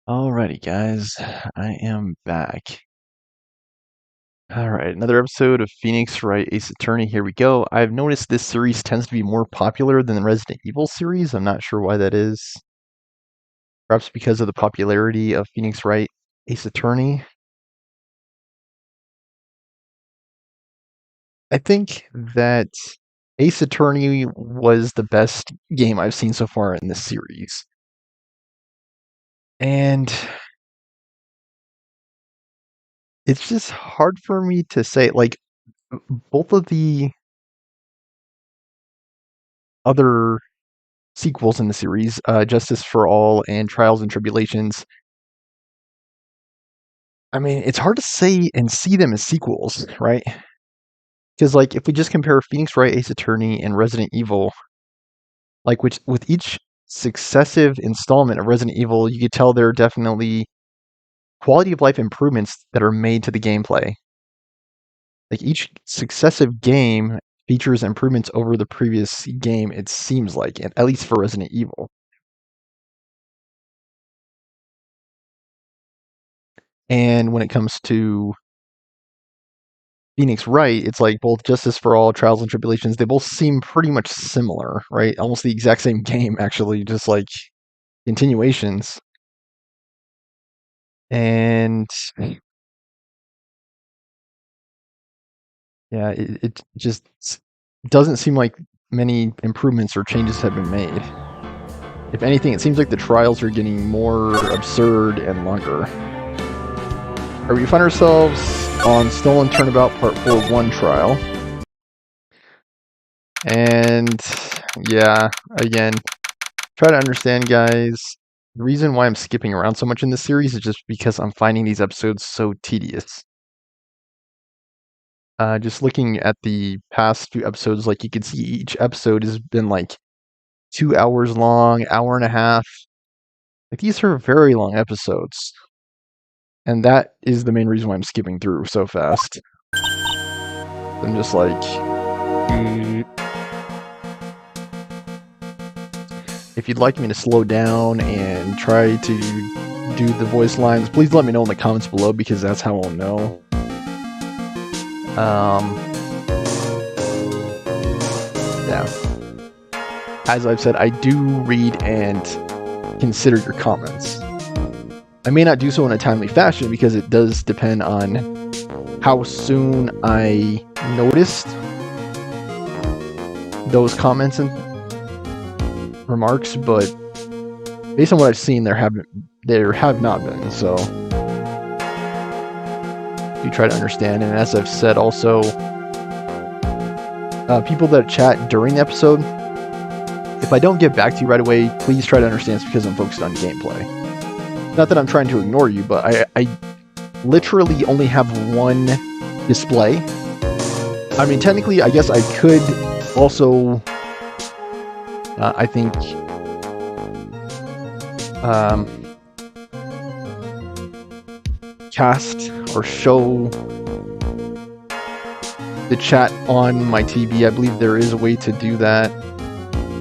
Alrighty, guys, I am back. Alright, another episode of Phoenix Wright Ace Attorney. Here we go. I've noticed this series tends to be more popular than the Resident Evil series. I'm not sure why that is. Perhaps because of the popularity of Phoenix Wright Ace Attorney. I think that Ace Attorney was the best game I've seen so far in this series. And it's just hard for me to say, like, both of the other sequels in the series, Justice for All and Trials and Tribulations. I mean, it's hard to say and see them as sequels, right? Because, like, if we just compare Phoenix Wright Ace Attorney and Resident Evil, like, which with each successive installment of Resident Evil, you could tell there are definitely quality of life improvements that are made to the gameplay. Like, each successive game features improvements over the previous game, it seems like, at least for Resident Evil. And when it comes to Phoenix Wright, it's like both Justice for All, Trials and Tribulations, they both seem pretty much similar, right? Almost the exact same game, actually, just like continuations. And yeah, it just doesn't seem like many improvements or changes have been made. If anything, it seems like the trials are getting more absurd and longer. Alright, we find ourselves on Stolen Turnabout Part 4-1 trial. And yeah, again, try to understand, guys. The reason why I'm skipping around so much in this series is just because I'm finding these episodes so tedious. Just looking at the past few episodes, like you can see each episode has been like 2 hours long, hour and a half. Like these are very long episodes. And that is the main reason why I'm skipping through so fast. I'm just like... If you'd like me to slow down and try to do the voice lines, please let me know in the comments below because that's how I'll know. Yeah. As I've said, I do read and consider your comments. I may not do so in a timely fashion because it does depend on how soon I noticed those comments and remarks, but based on what I've seen, there have not been, so do try to understand. And as I've said also, people that chat during the episode, if I don't get back to you right away, please try to understand it's because I'm focused on gameplay. Not that I'm trying to ignore you, but I literally only have one display. I mean, technically, I guess I could also I think cast or show the chat on my TV. I believe there is a way to do that,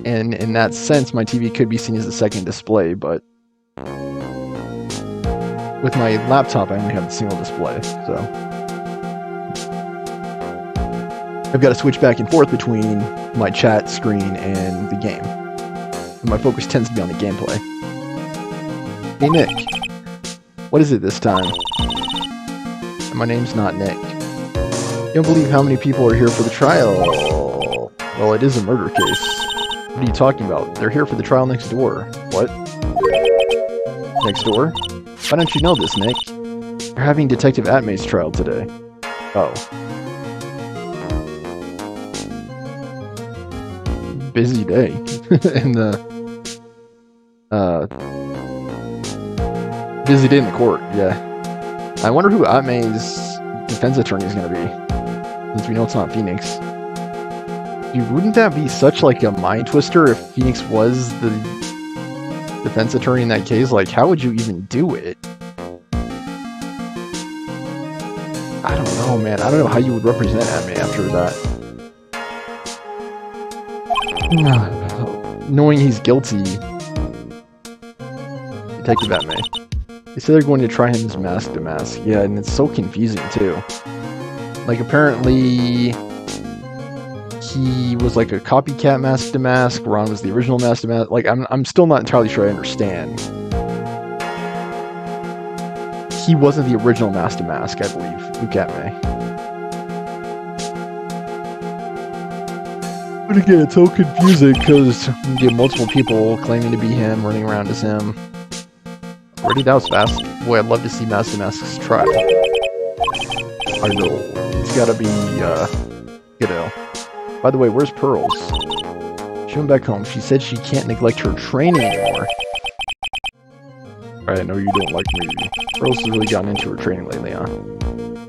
and in that sense my TV could be seen as a second display, but with my laptop I only have a single display, so I've got to switch back and forth between my chat screen and the game. And my focus tends to be on the gameplay. Hey Nick, what is it this time? And my name's not Nick. You don't believe how many people are here for the trial. Well, it is a murder case. What are you talking about? They're here for the trial next door. What? Next door? Why don't you know this, Nick? They're having Detective Atmay's trial today. Oh. Busy day in the busy day in the court. Yeah, I wonder who Atmay's defense attorney is going to be, since we know it's not Phoenix. Dude, wouldn't that be such like a mind twister if Phoenix was the defense attorney in that case? Like, how would you even do it? I don't know, man. I don't know how you would represent Atmay after that. Knowing he's guilty, Detective Atmay. They say they're going to try him as mask to mask. Yeah, and it's so confusing too. Like apparently he was like a copycat mask to mask. Ron was the original mask to mask. Like I'm still not entirely sure I understand. He wasn't the original mask to mask, I believe. Look at me. But again, it's so confusing because you get multiple people claiming to be him, running around as him. Already, that was fast. Boy, I'd love to see Mask to Mask's try. I know. It's gotta be, Godot. By the way, where's Pearls? She went back home. She said she can't neglect her training anymore. I know you don't like me. Pearls has really gotten into her training lately, huh?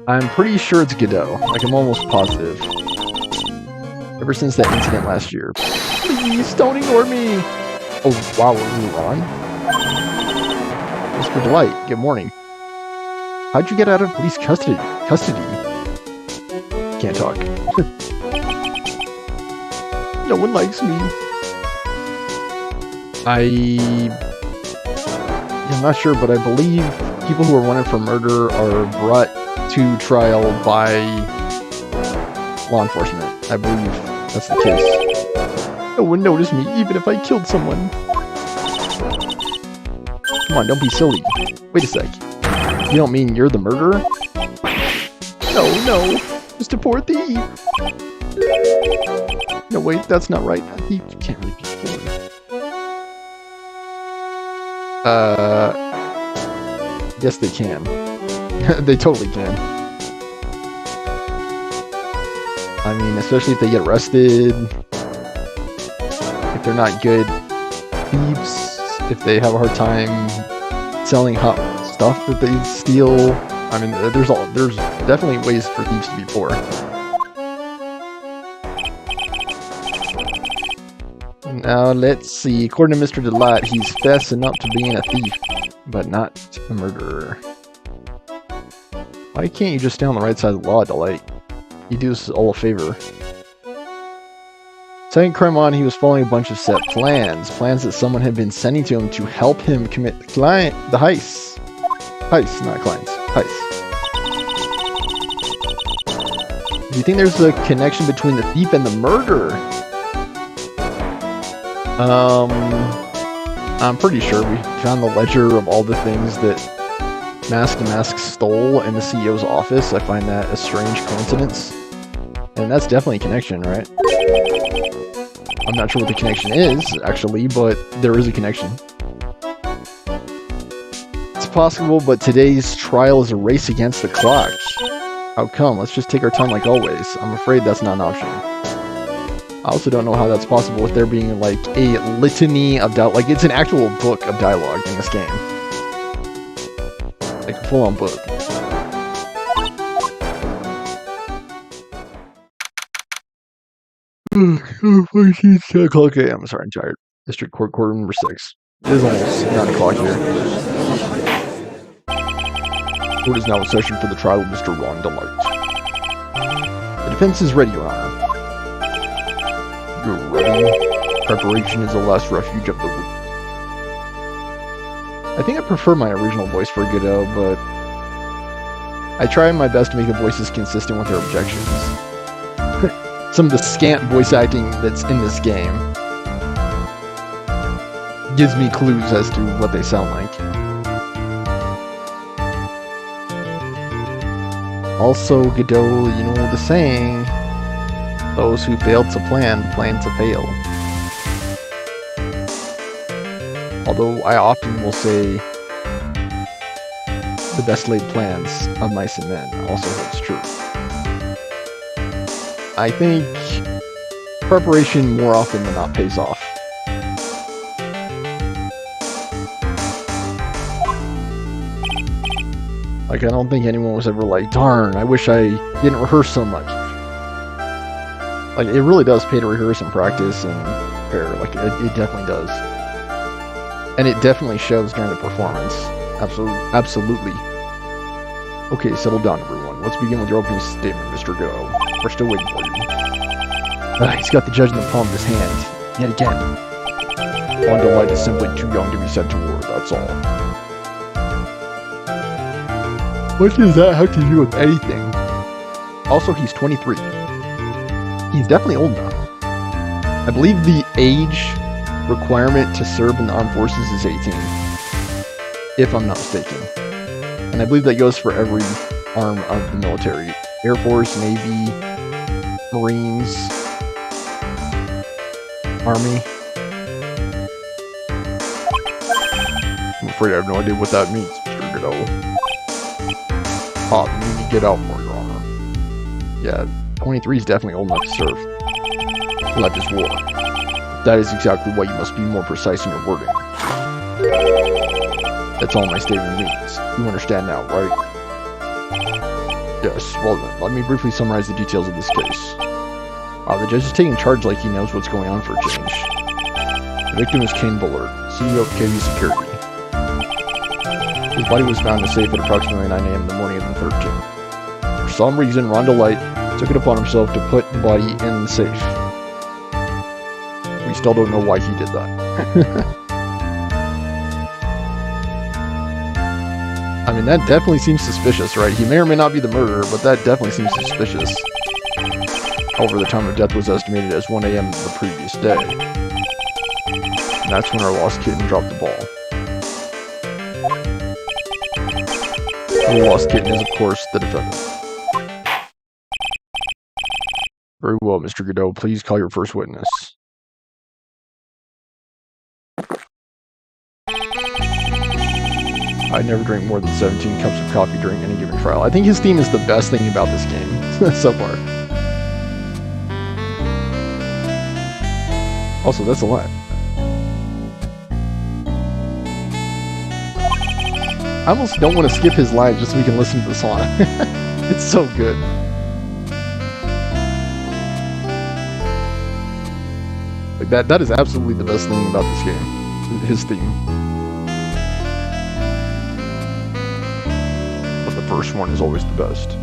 I'm pretty sure it's Godot. Like, I'm almost positive. Ever since that incident last year. Please, don't ignore me! Oh, wow, we're on? Mr. Delight, good morning. How'd you get out of police custody? Can't talk. No one likes me. I'm not sure, but I believe people who are wanted for murder are brought to trial by law enforcement. I believe that's the case. No one noticed me, even if I killed someone. Come on, don't be silly. Wait a sec. You don't mean you're the murderer? No. Just a poor thief. No, wait, that's not right. A thief can't really be poor. Yes, they can. They totally can. I mean, especially if they get arrested. If they're not good thieves. If they have a hard time selling hot stuff that they steal. I mean, there's definitely ways for thieves to be poor. Now, let's see. According to Mr. Delight, he's fessing up to being a thief, but not a murderer. Why can't you just stay on the right side of the law, Delight? You do us all a favor. Second crime on, he was following a bunch of set plans. Plans that someone had been sending to him to help him commit the heist. Heist, not clients. Heist. Do you think there's a connection between the thief and the murderer? I'm pretty sure we found the ledger of all the things that Mask to Mask stole in the CEO's office. I find that a strange coincidence. And that's definitely a connection, right? I'm not sure what the connection is, actually, but there is a connection. It's possible, but today's trial is a race against the clock. How come? Let's just take our time like always. I'm afraid that's not an option. I also don't know how that's possible with there being like a litany of dialogue. Like it's an actual book of dialogue in this game. Like a full-on book. Okay, I'm sorry, I'm tired. District Court, Courtroom number 6. It is almost 9 o'clock here. Court is now in session for the trial of Mr. Ron Delight. The defense is ready, Your Honor. You're ready. Preparation is the last refuge of the weak. I think I prefer my original voice for Godot, but I try my best to make the voices consistent with their objections. Some of the scant voice acting that's in this game gives me clues as to what they sound like. Also, Godot, you know the saying, those who failed to plan to fail. Although I often will say the best laid plans of mice and men also holds true. I think preparation more often than not pays off. Like, I don't think anyone was ever like, darn, I wish I didn't rehearse so much. Like, it really does pay to rehearse and practice and prepare. Like, it definitely does. And it definitely shows during the performance. Absolutely. Okay, settle down, everyone. Let's begin with your opening statement, Mr. Go. We're still waiting for you. He's got the judge in the palm of his hand. Yet again. Ron Delight is simply too young to be sent to war, that's all. What does that have to do with anything? Also, he's 23. He's definitely old enough. I believe the age requirement to serve in the armed forces is 18. If I'm not mistaken. And I believe that goes for every arm of the military. Air Force, Navy, Marines, Army. I'm afraid I have no idea what that means, Mr. Godot. Oh, you need to get out more, Your Honor. Yeah, 23 is definitely old enough to serve. Left is war. That is exactly why you must be more precise in your wording. That's all my statement means. You understand now, right? Yes, well then, let me briefly summarize the details of this case. The judge is taking charge like he knows what's going on for a change. The victim is Kane Bullard, CEO of KV Security. His body was found in a safe at approximately 9 a.m. in the morning of the 13th. For some reason, Rhonda Light took it upon himself to put the body in the safe. We still don't know why he did that. I mean, that definitely seems suspicious, right? He may or may not be the murderer, but that definitely seems suspicious. However, the time of death was estimated as 1 a.m. the previous day. And that's when our lost kitten dropped the ball. The lost kitten is, of course, the defendant. Very well, Mr. Godot. Please call your first witness. I never drink more than 17 cups of coffee during any given trial. I think his theme is the best thing about this game so far. Also, that's a lot. I almost don't want to skip his line just so we can listen to the song. It's so good. Like that is absolutely the best thing about this game. His theme. But the first one is always the best.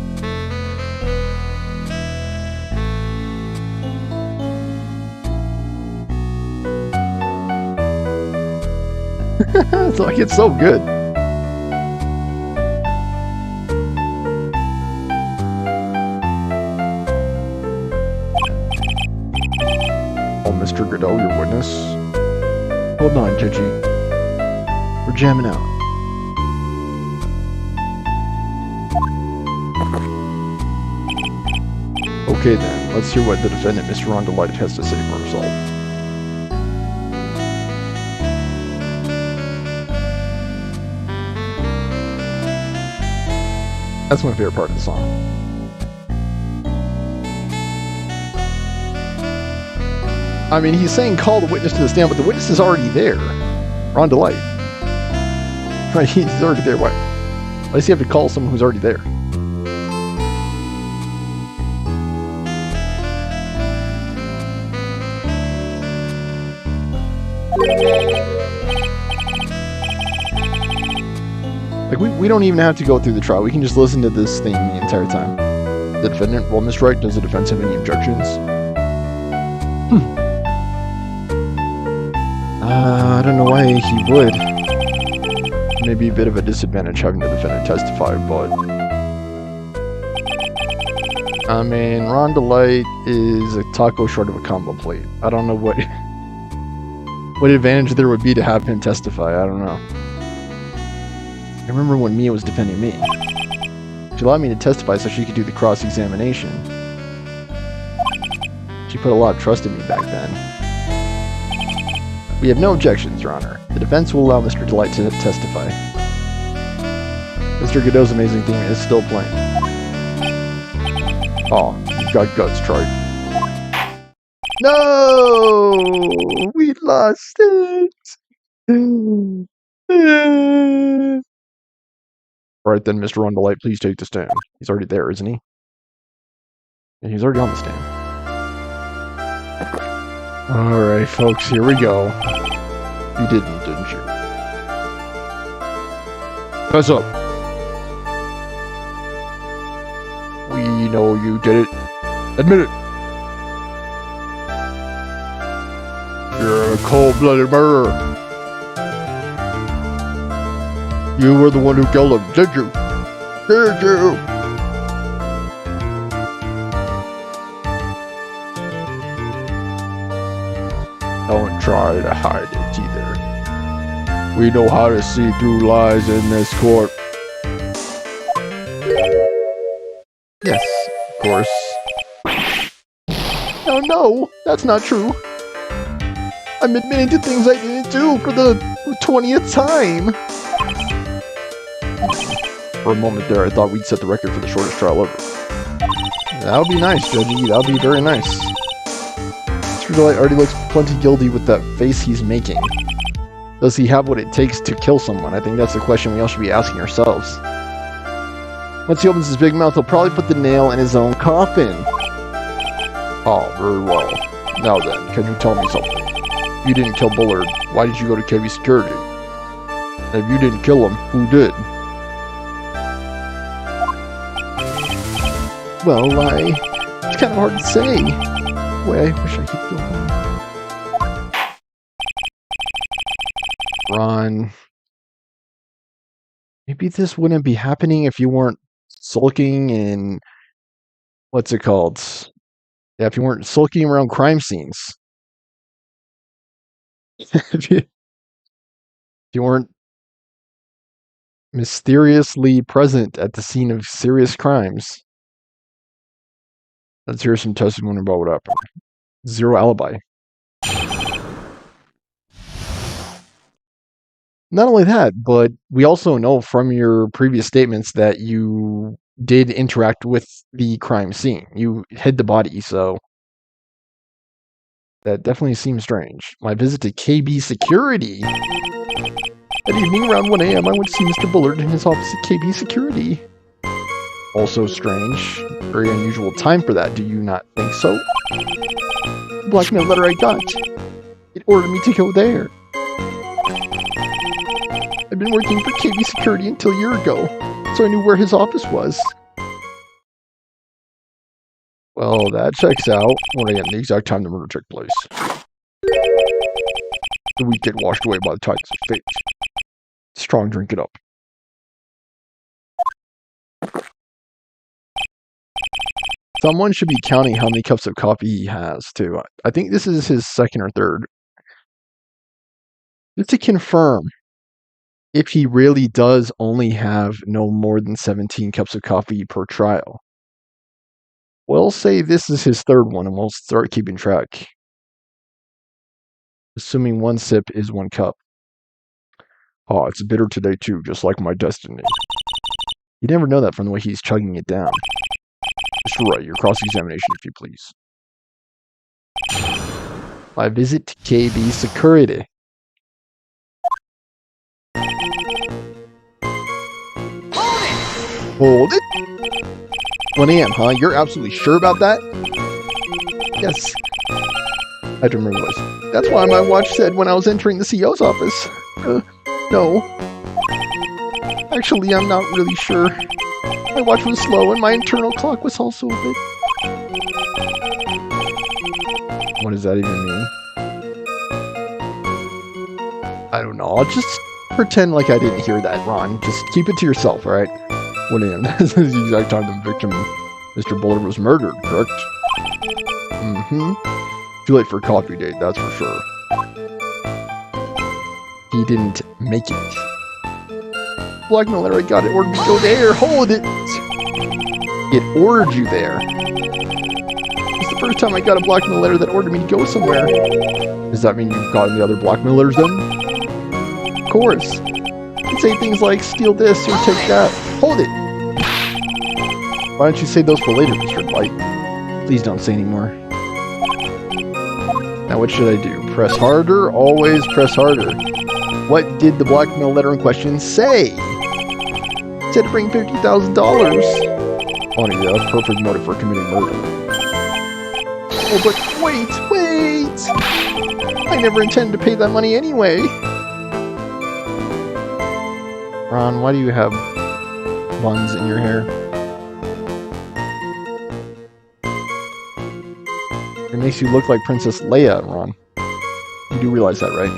It's like, it's so good. Oh, Mr. Godot, your witness. Hold on, Judgy. We're jamming out. Okay then, let's hear what the defendant, Mr. Rhonda Light, has to say for himself. That's my favorite part of the song. I mean, he's saying call the witness to the stand, but the witness is already there. Rhonda Light. Right, he's already there. Why does he have to call someone who's already there? Like, we don't even have to go through the trial. We can just listen to this thing the entire time. The defendant, well, Miss Wright, does the defense have any objections? I don't know why he would. Maybe a bit of a disadvantage having the defendant testify, but... I mean, Rhonda Light is a taco short of a combo plate. I don't know what advantage there would be to have him testify. I don't know. I remember when Mia was defending me. She allowed me to testify so she could do the cross-examination. She put a lot of trust in me back then. We have no objections, Your Honor. The defense will allow Mr. Delight to testify. Mr. Godot's amazing theme is still playing. Oh, you've got guts, Troy. No! We lost it! Alright then, Mr. Rhonda Light, please take the stand. He's already there, isn't he? Yeah, he's already on the stand. Alright, folks, here we go. You didn't you? Fess up. We know you did it. Admit it. You're a cold-blooded murderer. You were the one who killed him, did you? scared you! Don't try to hide it either. We know how to see through lies in this court. Yes, of course. Oh no, that's not true. I'm admitting to things I didn't do for the 20th time. For a moment there, I thought we'd set the record for the shortest trial ever. That would be nice, Judgy. That would be very nice. Wright already looks plenty guilty with that face he's making. Does he have what it takes to kill someone? I think that's the question we all should be asking ourselves. Once he opens his big mouth, he'll probably put the nail in his own coffin. Oh, very well. Now then, can you tell me something? If you didn't kill Bullard, why did you go to KB Security? And if you didn't kill him, who did? Well, it's kind of hard to say. Boy, I wish I could go home. Ron. Maybe this wouldn't be happening if you weren't sulking in... What's it called? Yeah, if you weren't sulking around crime scenes. If you weren't mysteriously present at the scene of serious crimes. Let's hear some testimony about what happened. Zero alibi. Not only that, but we also know from your previous statements that you did interact with the crime scene. You hid the body, so that definitely seems strange. My visit to KB Security. That evening around 1 a.m. I went to see Mr. Bullard in his office at KB Security. Also strange. Very unusual time for that, do you not think so? The blackmail letter I got. It ordered me to go there. I've been working for KB Security until a year ago, so I knew where his office was. Well, that checks out. 1 a.m., the exact time the murder took place. The week get washed away by the tides of fate. Strong, drink it up. Someone should be counting how many cups of coffee he has, too. I think this is his second or third. Just to confirm, if he really does only have no more than 17 cups of coffee per trial. We'll say this is his third one, and we'll start keeping track. Assuming one sip is 1 cup. Oh, it's bitter today, too, just like my destiny. You never know that from the way he's chugging it down. Mr. Wright, your cross-examination, if you please. My visit to KB Security. Hold it! 1 a.m., huh? You're absolutely sure about that? Yes. I have to remember this. That's why my watch said when I was entering the CEO's office. No. Actually, I'm not really sure. My watch was slow and my internal clock was also a bit... What does that even mean? I don't know. I'll just pretend like I didn't hear that, Ron. Just keep it to yourself, alright? 1 a.m. This is the exact time the victim, Mr. Bullard, was murdered, correct? Mm-hmm. Too late for a coffee date, that's for sure. He didn't make it. Blackmail letter I got it ordered me to go there. Hold it! It ordered you there. It's the first time I got a blackmail letter that ordered me to go somewhere. Does that mean you've gotten the other blackmail letters then? Of course. It'd say things like, steal this or take that. Hold it! Why don't you save those for later, Mr. Wright? Please don't say anymore. Now what should I do? Press harder? Always press harder. What did the blackmail letter in question say? It said to bring $50,000. Funny, that's perfect motive for committing murder. Oh, but wait! I never intended to pay that money anyway. Ron, why do you have buns in your hair? It makes you look like Princess Leia, Ron. You do realize that, right?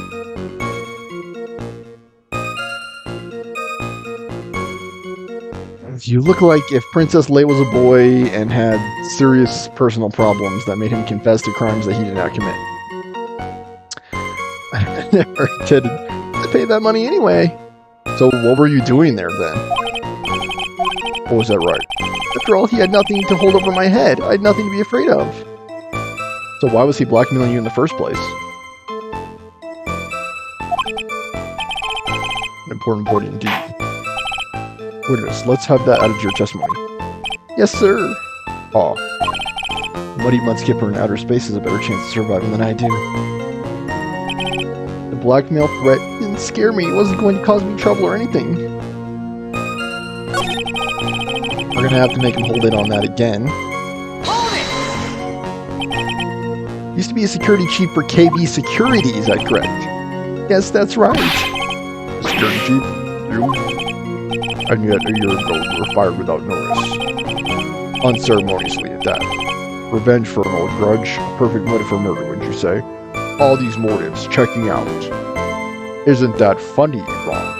You look like if Princess Leia was a boy and had serious personal problems that made him confess to crimes that he did not commit. I never intended to pay that money anyway. So what were you doing there then? Oh, was that right? After all, he had nothing to hold over my head. I had nothing to be afraid of. So why was he blackmailing you in the first place? An important point indeed. Witness, let's have that out of your testimony. Yes, sir. Aw. Muddy Mudskipper in outer space has a better chance of surviving than I do. The blackmail threat didn't scare me. It wasn't going to cause me trouble or anything. We're gonna have to make him hold it on that again. Hold it! Used to be a security chief for KB Security, is that correct? Yes, that's right. Security chief? You? And yet a year ago you were fired without notice. Unceremoniously at that. Revenge for an old grudge, a perfect motive for murder, would you say? All these motives checking out. Isn't that funny, Ron?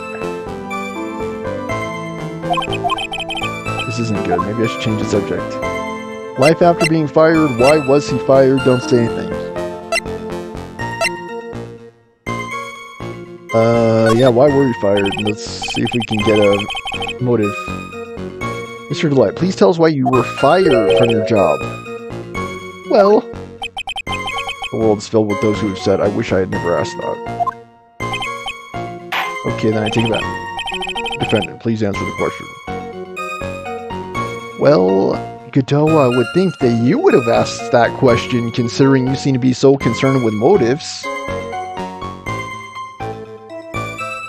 This isn't good. Maybe I should change the subject. Life after being fired. Why was he fired? Don't say anything. Yeah, why were you fired? Let's see if we can get a motive. Mr. Delight, please tell us why you were fired from your job. Well, the world is filled with those who have said, I wish I had never asked that. Okay, then I take it back. Defendant, please answer the question. Well, Godot, I would think that you would have asked that question, considering you seem to be so concerned with motives.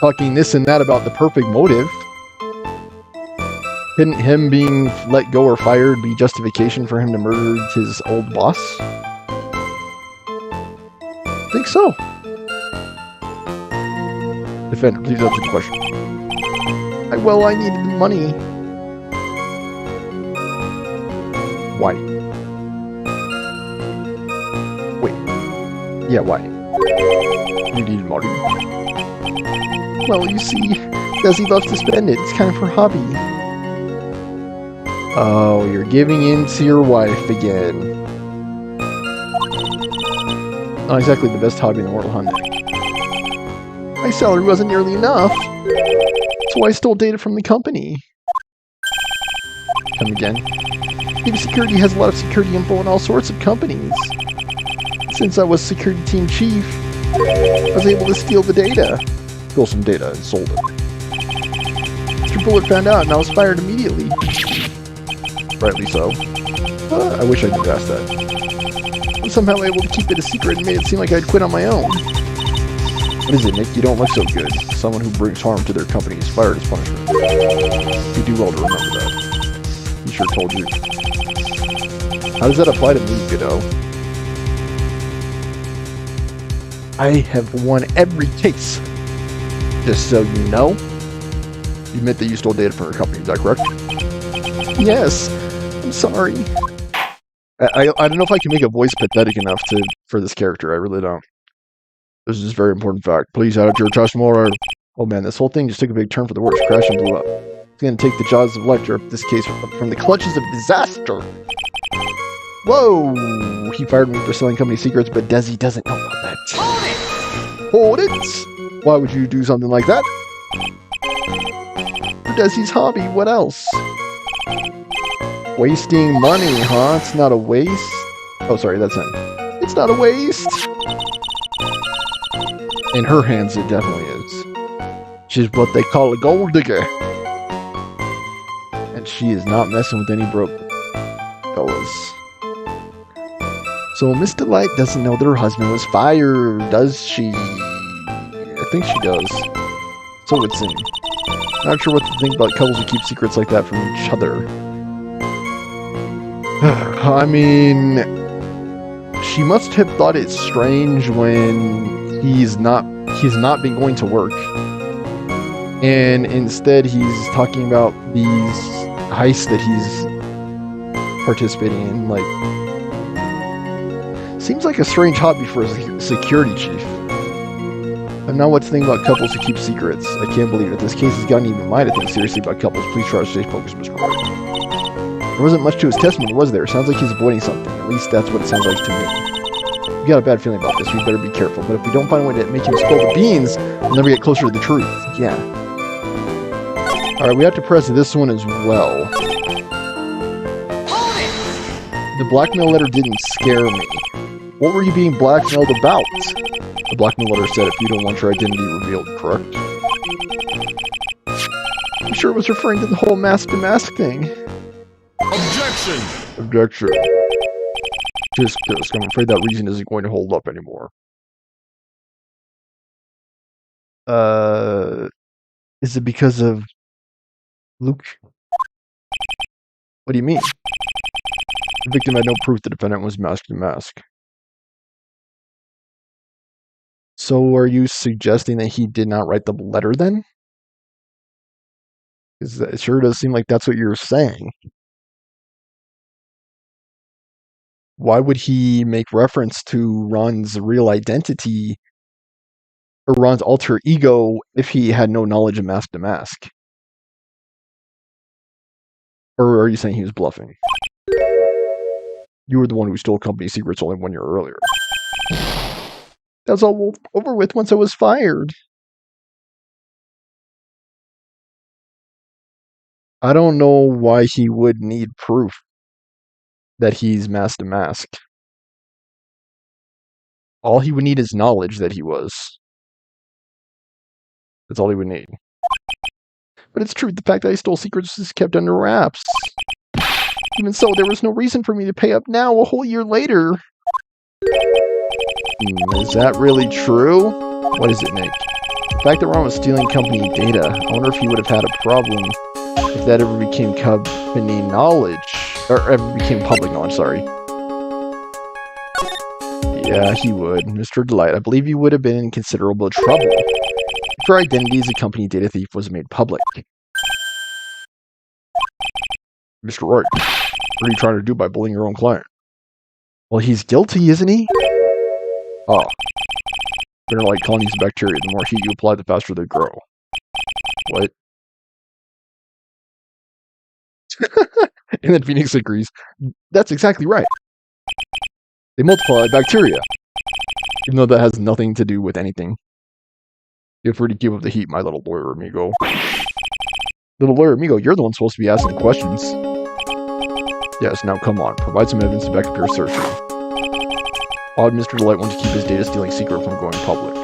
Talking this and that about the perfect motive. Couldn't him being let go or fired be justification for him to murder his old boss? I think so. Defender, please answer the question. Well, I needed the money. Why? Wait. Yeah, why? You needed money? Well, you see, Desi loves to spend it. It's kind of her hobby. Oh, you're giving in to your wife again. Not exactly the best hobby in the world, huh, Nick? My salary wasn't nearly enough, so I stole data from the company. Come again. KB Security has a lot of security info in all sorts of companies. Since I was security team chief, I was able to steal the data. Stole some data and sold it. Mr. Bullet found out and I was fired immediately. Rightly so. I wish I could ask that. I'm somehow able to keep it a secret and made it seem like I'd quit on my own. What is it, Nick? You don't look so good. Someone who brings harm to their company is fired as punishment. You do well to remember that. He sure told you. How does that apply to me, Godot? I have won every case. Just so you know. You admit that you stole data from your company, is that correct? Yes. I'm sorry. I don't know if I can make a voice pathetic enough for this character. I really don't. This is a very important fact. Please add it to your testimony. Oh man, this whole thing just took a big turn for the worse. Crashed and blew up. It's going to take the jaws of life to rip this case from the clutches of disaster. Whoa! He fired me for selling company secrets, but Desi doesn't know about that. Hold it! Why would you do something like that? For Desi's hobby, what else? Wasting money, huh? It's not a waste. Oh, sorry, that's him. It's not a waste. In her hands, it definitely is. She's what they call a gold digger. And she is not messing with any broke fellas. So Miss Delight doesn't know that her husband was fired, does she? I think she does. So it would seem. Not sure what to think about couples who keep secrets like that from each other. I mean, she must have thought it strange when he's not been going to work, and instead he's talking about these heists that he's participating in. Like, seems like a strange hobby for a security chief. And now what's the thing about couples who keep secrets? I can't believe it. This case has gotten even mine to think seriously about couples. Please try to stay focused, Mr. Wright. There wasn't much to his testimony, was there? Sounds like he's avoiding something. At least that's what it sounds like to me. We got a bad feeling about this. We better be careful. But if we don't find a way to make him spill the beans, we'll never get closer to the truth. Yeah. Alright, we have to press this one as well. The blackmail letter didn't scare me. What were you being blackmailed about? The blackmail letter said if you don't want your identity revealed, correct? I'm sure it was referring to the whole mask-to-mask thing. Objection! Objection. Just, I'm afraid that reason isn't going to hold up anymore. Is it because of Luke? What do you mean? The victim had no proof the defendant was mask-to-mask. So are you suggesting that he did not write the letter then? It sure does seem like that's what you're saying. Why would he make reference to Ron's real identity or Ron's alter ego if he had no knowledge of mask to mask? Or are you saying he was bluffing? You were the one who stole company secrets only 1 year earlier. That was all over with once I was fired. I don't know why he would need proof that he's mask to mask. All he would need is knowledge that he was. That's all he would need. But it's true, the fact that I stole secrets is kept under wraps. Even so, there was no reason for me to pay up now, a whole year later. Is that really true? What is it, Nick? The fact that Ron was stealing company data, I wonder if he would have had a problem if that ever became company knowledge. Or ever became public knowledge, sorry. Yeah, he would. Mr. Delight, I believe you would have been in considerable trouble if your identity as a company data thief was made public. Mr. Wright, what are you trying to do by bullying your own client? Well, he's guilty, isn't he? Oh. They're like colonies of bacteria. The more heat you apply, the faster they grow. What? And then Phoenix agrees. That's exactly right. They multiply like bacteria. Even though that has nothing to do with anything. Feel free to give up the heat, my little lawyer amigo. Little lawyer amigo, you're the one supposed to be asking the questions. Yes, now come on. Provide some evidence to back up your assertion. Why would Mr. Delight want to keep his data stealing secret from going public?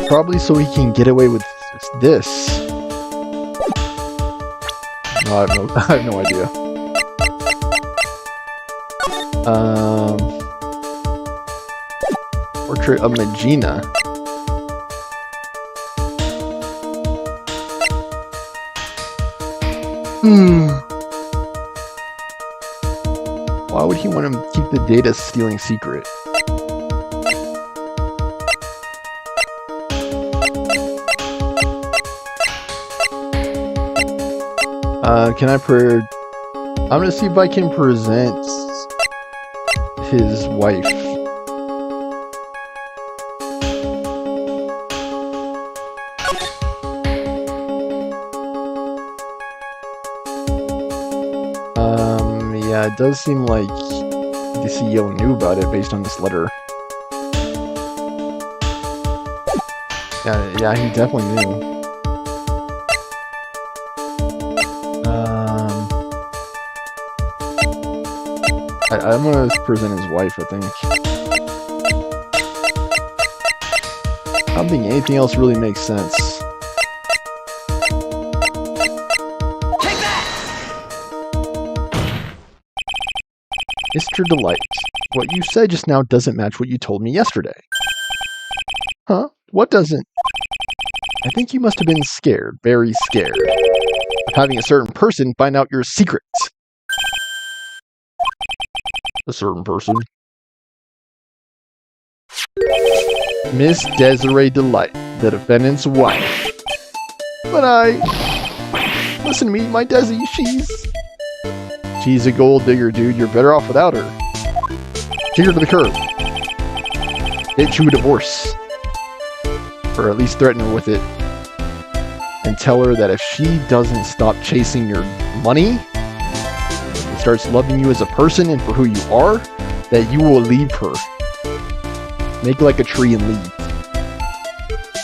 Probably so he can get away with this. No, I have no idea. Portrait of Magina. Why would he want him to keep the data stealing secret? Can I I'm gonna see if I can present his wife. Yeah, it does seem like the CEO knew about it based on this letter. Yeah, he definitely knew. I'm gonna present his wife, I think. I don't think anything else really makes sense. Take that! Mr. Delight, what you said just now doesn't match what you told me yesterday. Huh? What doesn't? I think you must have been scared, very scared, of having a certain person find out your secrets. A certain person. Miss Desiree Delight, the defendant's wife. But listen to me, my Desi, She's a gold digger, dude. You're better off without her. Kick her to the curb. Get you a divorce. Or at least threaten her with it. And tell her that if she doesn't stop chasing your money and starts loving you as a person and for who you are, that you will leave her. Make like a tree and leave.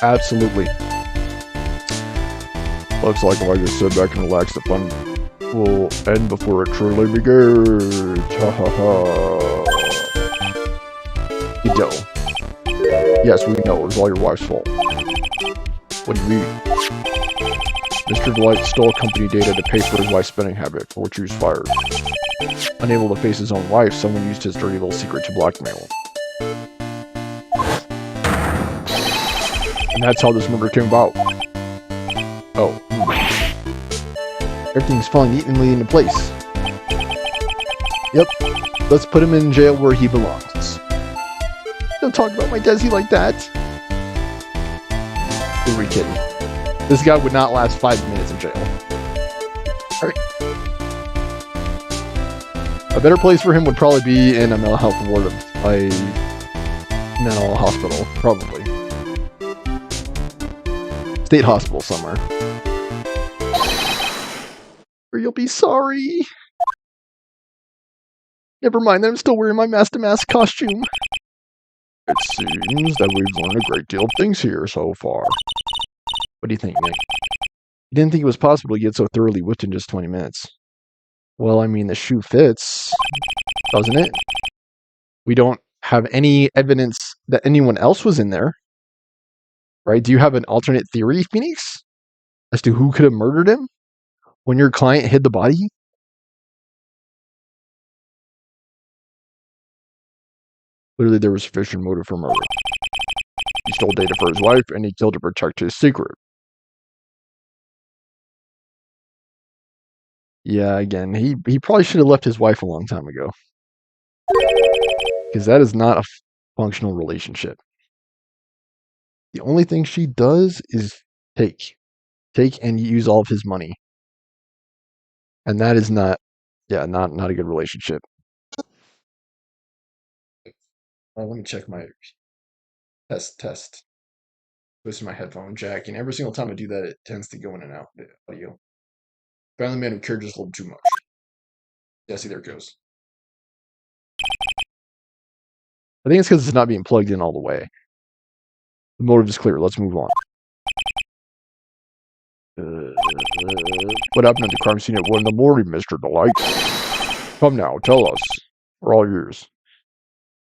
Absolutely. Looks like if I just sit back and relax, the fun will end before it truly begins. Ha ha ha. You know. Yes, we know. It was all your wife's fault. What do you mean? Mr. Wright stole company data to pay for his wife's spending habit, for which he was fired. Unable to face his own wife, someone used his dirty little secret to blackmail him. And that's how this murder came about. Oh. Everything's falling neatly into place. Yep. Let's put him in jail where he belongs. Don't talk about my Desi like that. Who are we kidding? This guy would not last 5 minutes in jail. Alright. A better place for him would probably be in a mental health ward of a mental hospital. Probably. State hospital somewhere. Or you'll be sorry. Never mind that I'm still wearing my Master Mask costume. It seems that we've learned a great deal of things here so far. What do you think, Nick? You didn't think it was possible to get so thoroughly whipped in just 20 minutes. Well, I mean, the shoe fits, doesn't it? We don't have any evidence that anyone else was in there. Right? Do you have an alternate theory, Phoenix? As to who could have murdered him? When your client hid the body? Clearly there was sufficient motive for murder. He stole data for his wife, and he killed to protect his secret. Yeah, again, he probably should have left his wife a long time ago. Because that is not a functional relationship. The only thing she does is take and use all of his money. And that is not a good relationship. Let me check my test. Twisting my headphone jack, and every single time I do that, it tends to go in and out, the audio. Found the man who cared just a little too much. Yeah, see, there it goes. I think it's because it's not being plugged in all the way. The motive is clear. Let's move on. What happened at the crime scene at 1 in the morning, Mr. Delight? Come now, tell us. We're all yours.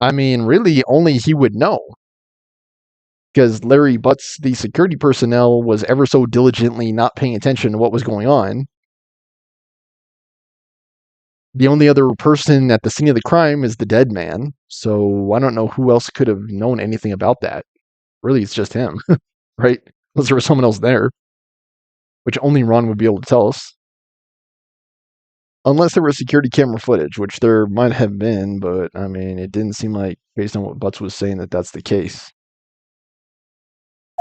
I mean, really, only he would know. Because Larry Butts, the security personnel, was ever so diligently not paying attention to what was going on. The only other person at the scene of the crime is the dead man, so I don't know who else could have known anything about that. Really, it's just him, right? Unless there was someone else there, which only Ron would be able to tell us. Unless there was security camera footage, which there might have been, but, I mean, it didn't seem like, based on what Butts was saying, that that's the case.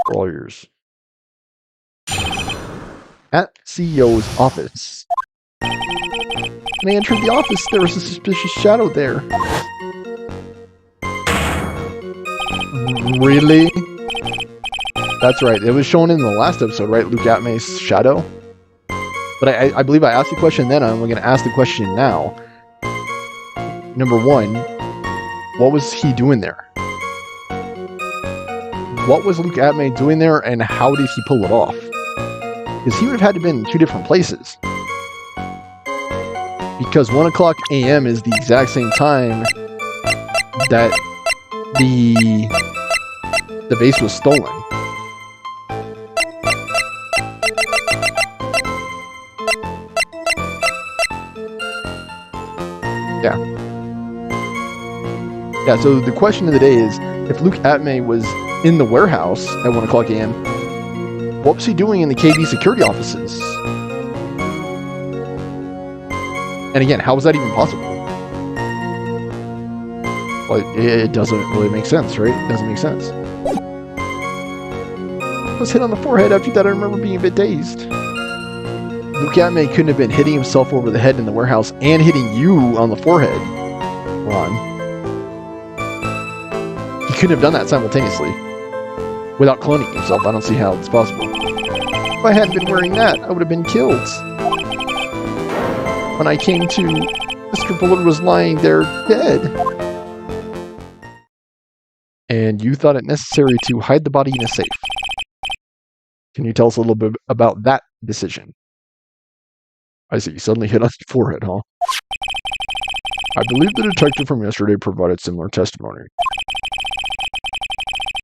For all yours. At CEO's office. When I entered the office, there was a suspicious shadow there. Really? That's right. It was shown in the last episode, right? Luke Atmay's shadow. But I believe I asked the question then. I'm going to ask the question now. Number one, what was he doing there? What was Luke Atmay doing there, and how did he pull it off? Because he would have had to have been in 2 different places. Because 1 o'clock a.m. is the exact same time that the vase was stolen. Yeah, so the question of the day is, if Luke Atmay was in the warehouse at 1 o'clock a.m., what was he doing in the KV security offices? And again, how was that even possible? Well, it doesn't really make sense, right? It doesn't make sense. I was hit on the forehead. After that, I remember being a bit dazed. Luke Atme couldn't have been hitting himself over the head in the warehouse and hitting you on the forehead, Ron. He couldn't have done that simultaneously. Without cloning himself, I don't see how it's possible. If I hadn't been wearing that, I would have been killed. When I came to, Mr. Bullard was lying there dead. And you thought it necessary to hide the body in a safe. Can you tell us a little bit about that decision? I see, you suddenly hit on the forehead, huh? I believe the detective from yesterday provided similar testimony.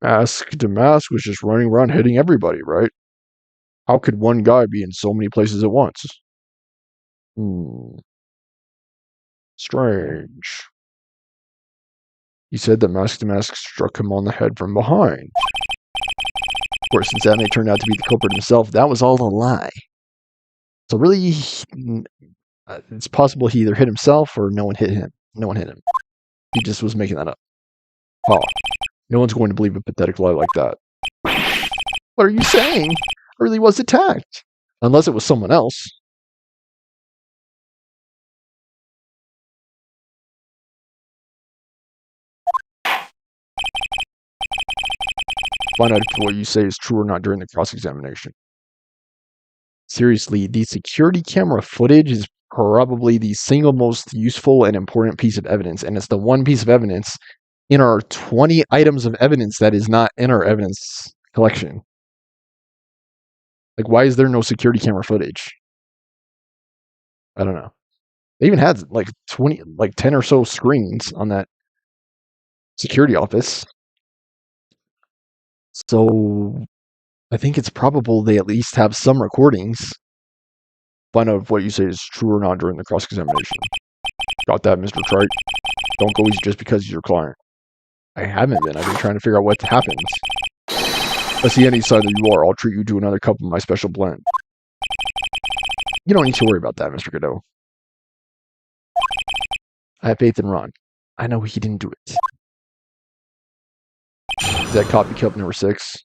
Mask to Mask was just running around hitting everybody, right? How could one guy be in so many places at once? Strange. He said that Mask to Mask struck him on the head from behind. Of course, since that may turn out to be the culprit himself, that was all a lie. So really, it's possible he either hit himself or no one hit him. No one hit him. He just was making that up. Oh, no one's going to believe a pathetic lie like that. What are you saying? I really was attacked. Unless it was someone else. Find out if what you say is true or not during the cross-examination. Seriously, the security camera footage is probably the single most useful and important piece of evidence, and it's the one piece of evidence in our 20 items of evidence that is not in our evidence collection. Like, why is there no security camera footage? I don't know. They even had like 10 or so screens on that security office. So I think it's probable they at least have some recordings. Find out if what you say is true or not during the cross-examination. Got that, Mr. Wright? Don't go easy just because he's your client. I haven't been. I've been trying to figure out what happens. I see any side that you are. I'll treat you to another cup of my special blend. You don't need to worry about that, Mr. Godot. I have faith in Ron. I know he didn't do it. Is that copy cup number 6?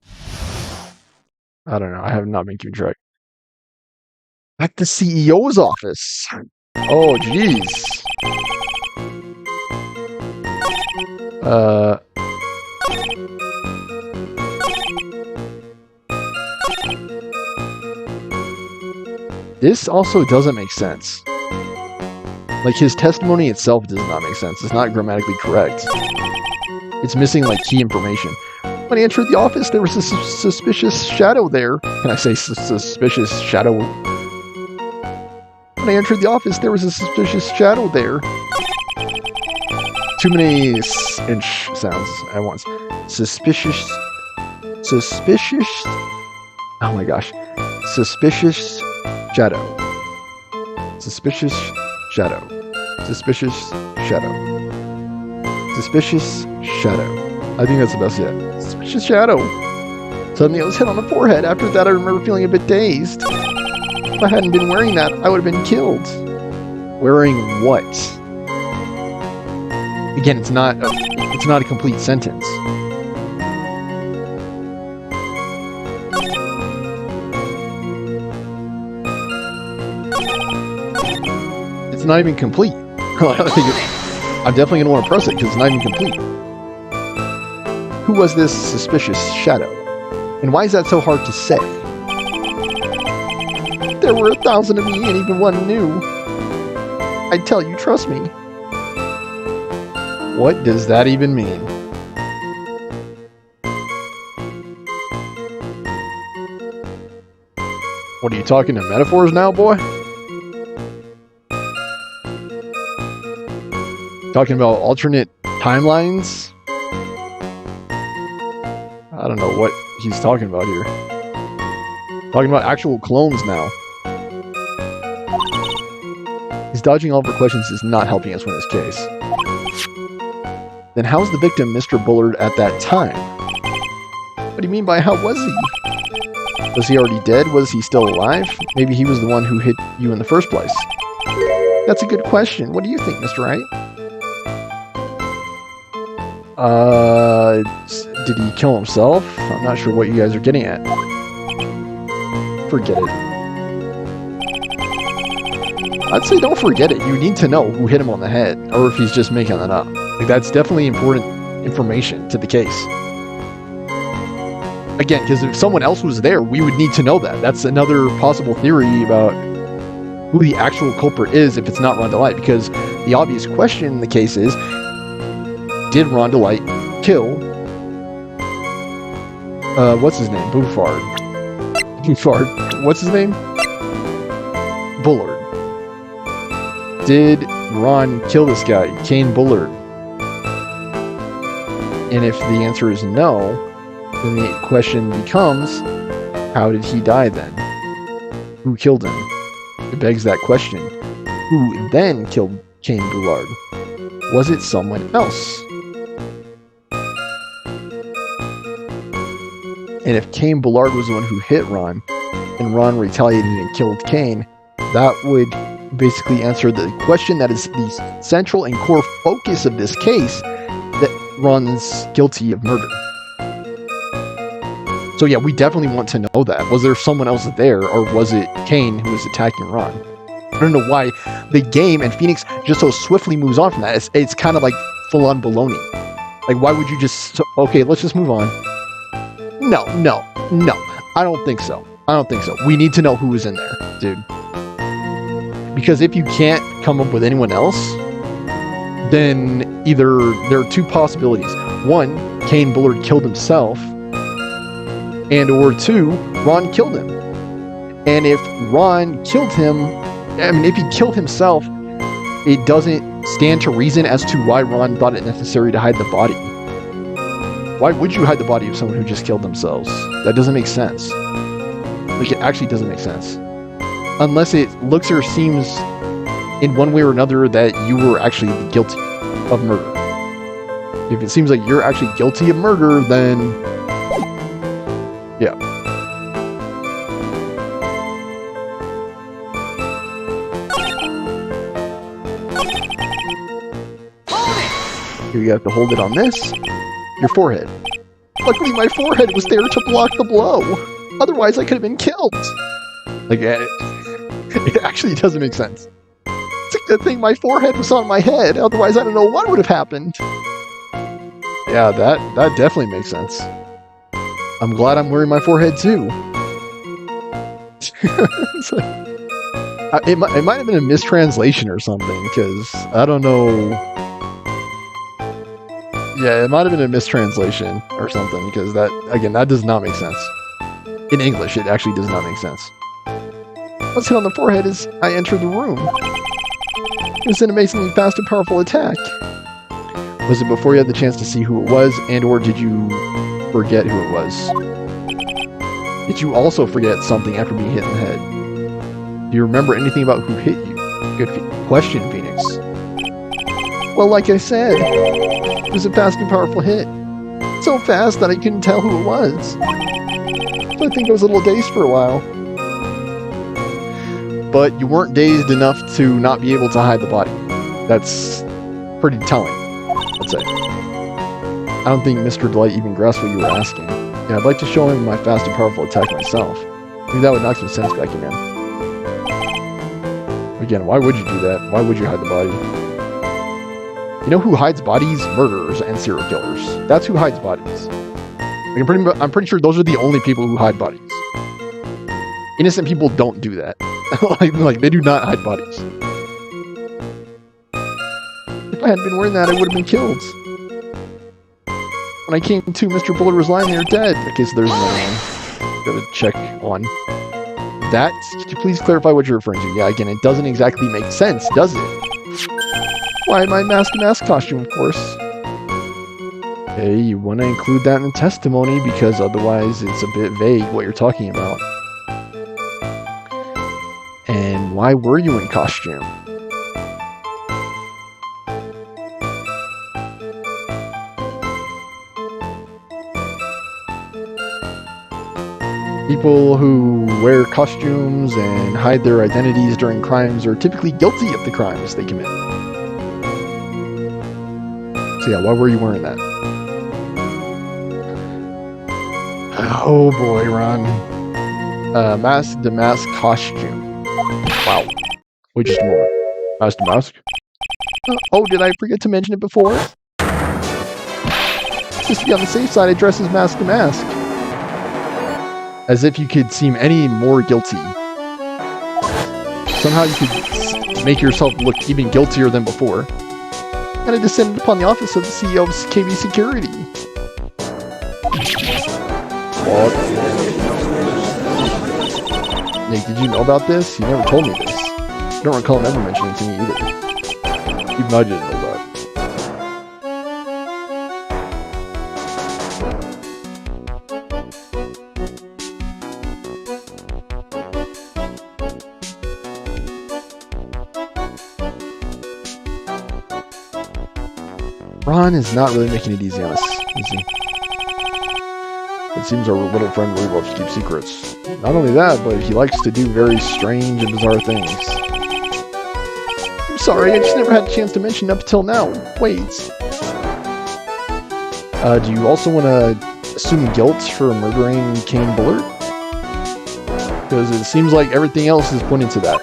I don't know. I have not been keeping track. At the CEO's office. Oh, jeez. This also doesn't make sense. Like, his testimony itself does not make sense. It's not grammatically correct. It's missing, like, key information. When I entered the office, there was a suspicious shadow there. Can I say suspicious shadow? When I entered the office, there was a suspicious shadow there. Too many and sh sounds at once. Suspicious. Oh my gosh. Suspicious shadow. Suspicious shadow. Suspicious shadow. Suspicious shadow. I think that's the best yet. Suspicious shadow. Suddenly I was hit on the forehead. After that, I remember feeling a bit dazed. If I hadn't been wearing that, I would have been killed. Wearing what? Again, it's not a complete sentence. It's not even complete. I'm definitely going to want to press it because it's not even complete. Who was this suspicious shadow? And why is that so hard to say? There were 1,000 of me and even one knew. I tell you, trust me. What does that even mean? What are you talking to metaphors now, boy? Talking about alternate timelines? I don't know what he's talking about here. Talking about actual clones now. His dodging all of our questions is not helping us win this case. Then how's the victim Mr. Bullard at that time? What do you mean by how was he? Was he already dead? Was he still alive? Maybe he was the one who hit you in the first place. That's a good question. What do you think, Mr. Wright? Did he kill himself? I'm not sure what you guys are getting at. Forget it. I'd say don't forget it. You need to know who hit him on the head, or if he's just making that up. Like, that's definitely important information to the case. Again, because if someone else was there, we would need to know that. That's another possible theory about who the actual culprit is if it's not Ron DeLite, because the obvious question in the case is, did Ron DeLite kill, what's his name? Buffard. What's his name? Bullard. Did Ron kill this guy, Kane Bullard? And if the answer is no, then the question becomes, how did he die then? Who killed him? It begs that question. Who then killed Kane Bullard? Was it someone else? And if Kane Bullard was the one who hit Ron, and Ron retaliated and killed Kane, that would basically answer the question that is the central and core focus of this case, that Ron's guilty of murder. So yeah, we definitely want to know that. Was there someone else there, or was it Kane who was attacking Ron? I don't know why the game and Phoenix just so swiftly moves on from that. It's kind of like full-on baloney. Like, why would you just... Okay, let's just move on. No. I don't think so. We need to know who was in there, dude. Because if you can't come up with anyone else, then either there are two possibilities. One, Kane Bullard killed himself, and or two, Ron killed him. And if Ron killed him, I mean, if he killed himself, it doesn't stand to reason as to why Ron thought it necessary to hide the body. Why would you hide the body of someone who just killed themselves? That doesn't make sense. Like, it actually doesn't make sense. Unless it looks or seems in one way or another that you were actually guilty of murder. If it seems like you're actually guilty of murder, then... yeah. Here you have to hold it on this. Your forehead. Luckily my forehead was there to block the blow. Otherwise I could have been killed. Like, it actually doesn't make sense. It's a good thing my forehead was on my head. Otherwise I don't know what would have happened. Yeah, that definitely makes sense. I'm glad I'm wearing my forehead too. It might have been a mistranslation or something, because I don't know. Yeah, it might have been a mistranslation or something, because that, again, that does not make sense. In English, it actually does not make sense. What's hit on the forehead as I enter the room? It was an amazingly fast and powerful attack. Was it before you had the chance to see who it was, and or did you forget who it was? Did you also forget something after being hit in the head? Do you remember anything about who hit you? Good question, Phoenix. Well, like I said, it was a fast and powerful hit. So fast that I couldn't tell who it was. So I think I was a little dazed for a while. But you weren't dazed enough to not be able to hide the body. That's pretty telling, I'd say. I don't think Mr. DeLite even grasped what you were asking. Yeah, I'd like to show him my fast and powerful attack myself. Maybe that would knock some sense back in him. Again, why would you do that? Why would you hide the body? You know who hides bodies? Murderers and serial killers. That's who hides bodies. Like, I'm pretty sure those are the only people who hide bodies. Innocent people don't do that. like, they do not hide bodies. If I hadn't been wearing that, I would have been killed. When I came to, Mr. Bullard was lying there dead. Okay, so there's another one. Gotta check on. That, could you please clarify what you're referring to? Yeah, again, it doesn't exactly make sense, does it? Why my mask costume, of course. Okay, you want to include that in the testimony because otherwise it's a bit vague what you're talking about. And why were you in costume? People who wear costumes and hide their identities during crimes are typically guilty of the crimes they commit. So yeah, why were you wearing that? Oh boy, Ron. Mask to mask costume. Wow. Wait just a moment. Mask to mask? Oh, did I forget to mention it before? Just to be on the safe side, I dress as mask to mask. As if you could seem any more guilty. Somehow you could make yourself look even guiltier than before. And I descended upon the office of the CEO of KB Security. What? Nick, did you know about this? You never told me this. I don't recall him ever mentioning it to me either. Even I didn't know that. Ron is not really making it easy on us, is he? It seems our little friend really loves to keep secrets. Not only that, but he likes to do very strange and bizarre things. I'm sorry, I just never had a chance to mention it up until now. Wait. Do you also want to assume guilt for murdering Kane Bullard? Because it seems like everything else is pointing to that.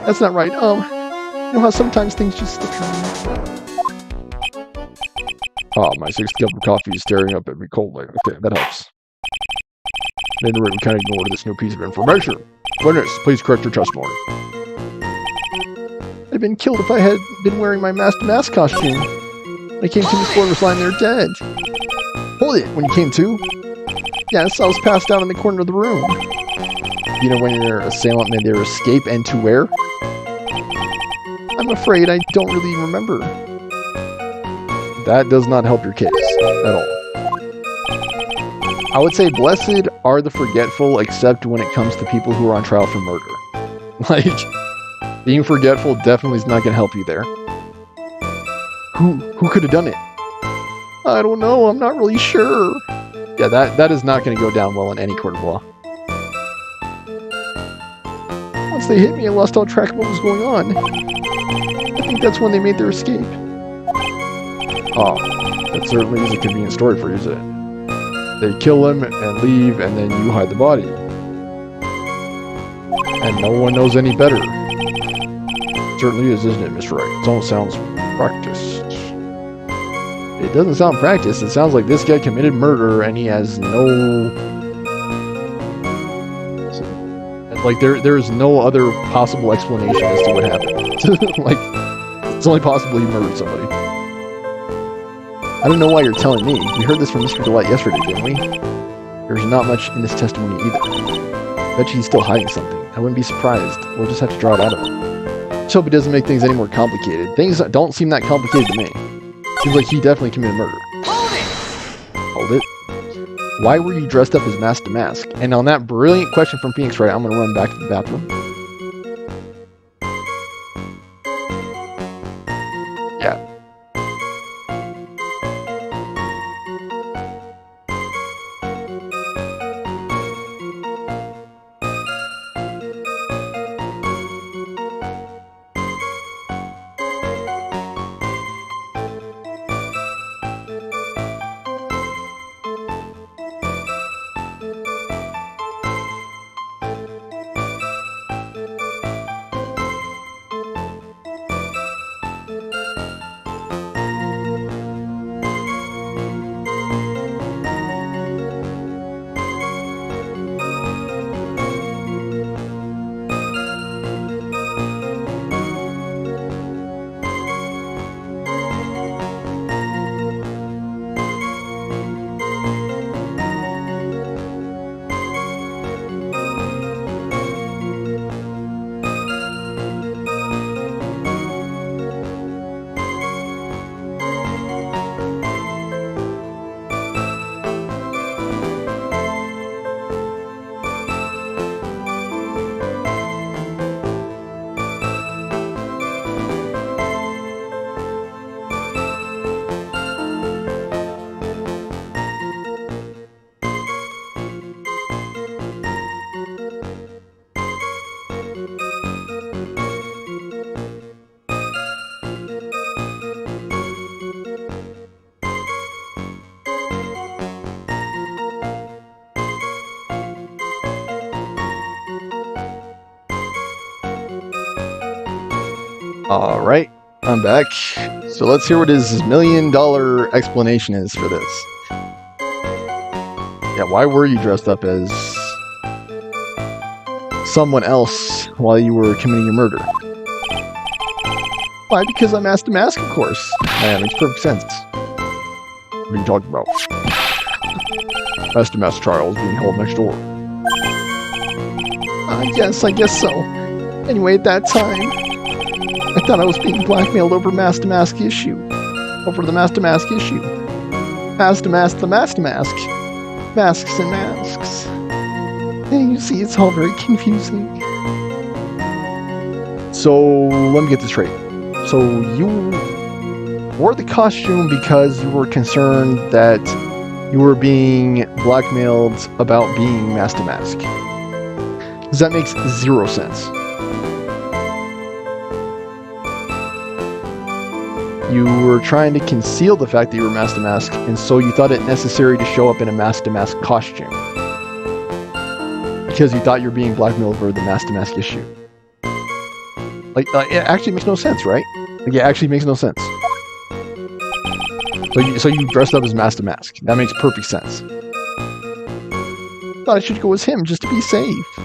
That's not right. You know how sometimes things just slip your mind. Ah, my sixth cup of coffee is staring up at me coldly. Okay, that helps. At any rate, we can't ignore this new piece of information. Witness, please correct your testimony. I'd have been killed if I had been wearing my mask-to-mask costume. When I came to, Miss Ford was lying there dead. Hold it! When you came to? Yes, I was passed out in the corner of the room. You know when your assailant made their escape and to where? I'm afraid I don't really remember. That does not help your case at all. I would say blessed are the forgetful, except when it comes to people who are on trial for murder. Like, being forgetful definitely is not going to help you there. Who could have done it? I don't know, I'm not really sure. Yeah, that is not going to go down well in any court of law. Once they hit me, I lost all track of what was going on. I think that's when they made their escape. Oh, that certainly is a convenient story for you, isn't it? They kill him and leave, and then you hide the body. And no one knows any better. It certainly is, isn't it, Miss Wright? It almost sounds practiced. It doesn't sound practiced. It sounds like this guy committed murder, and he has no... Like, there is no other possible explanation as to what happened. Like, it's only possible he murdered somebody. I don't know why you're telling me. We heard this from Mr. Delight yesterday, didn't we? There's not much in this testimony either. I bet you he's still hiding something. I wouldn't be surprised. We'll just have to draw it out of him. Let's hope it doesn't make things any more complicated. Things don't seem that complicated to me. Seems like he definitely committed murder. Hold it. Why were you dressed up as mask to mask? And on that brilliant question from Phoenix Wright, I'm going to run back to the bathroom. Yeah. Alright, I'm back. So let's hear what his $1 million explanation is for this. Yeah, why were you dressed up as someone else while you were committing your murder? Why? Because I'm Master Mask, of course. Yeah, makes perfect sense. What are you talking about? Master Mask trial is being held next door. Yes, I guess so. Anyway, at that time, I thought I was being blackmailed over Master Mask issue. Over the Master Mask issue. Master Mask, the Master Mask. Masks and masks. And you see, it's all very confusing. So, let me get this straight. So, you wore the costume because you were concerned that you were being blackmailed about being Master Mask. Because that makes zero sense. You were trying to conceal the fact that you were Master Mask, and so you thought it necessary to show up in a Master Mask costume. Because you thought you were being blackmailed over the Master Mask issue. Like, it actually makes no sense, right? Like, it actually makes no sense. So you dressed up as Master Mask. That makes perfect sense. Thought I should go as him just to be safe.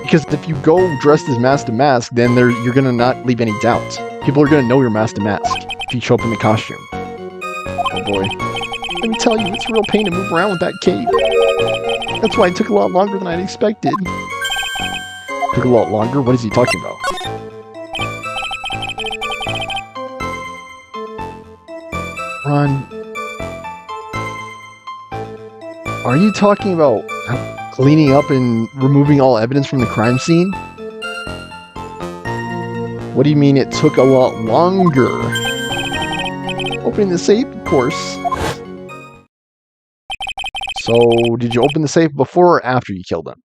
Because if you go dressed as Master Mask, then you're gonna not leave any doubt. People are gonna know you're Master Mask if you show up in the costume. Oh boy. Let me tell you, it's a real pain to move around with that cape. That's why it took a lot longer than I'd expected. Took a lot longer? What is he talking about? Ron, are you talking about cleaning up and removing all evidence from the crime scene? What do you mean it took a lot longer? Opening the safe, of course. So, did you open the safe before or after you killed him?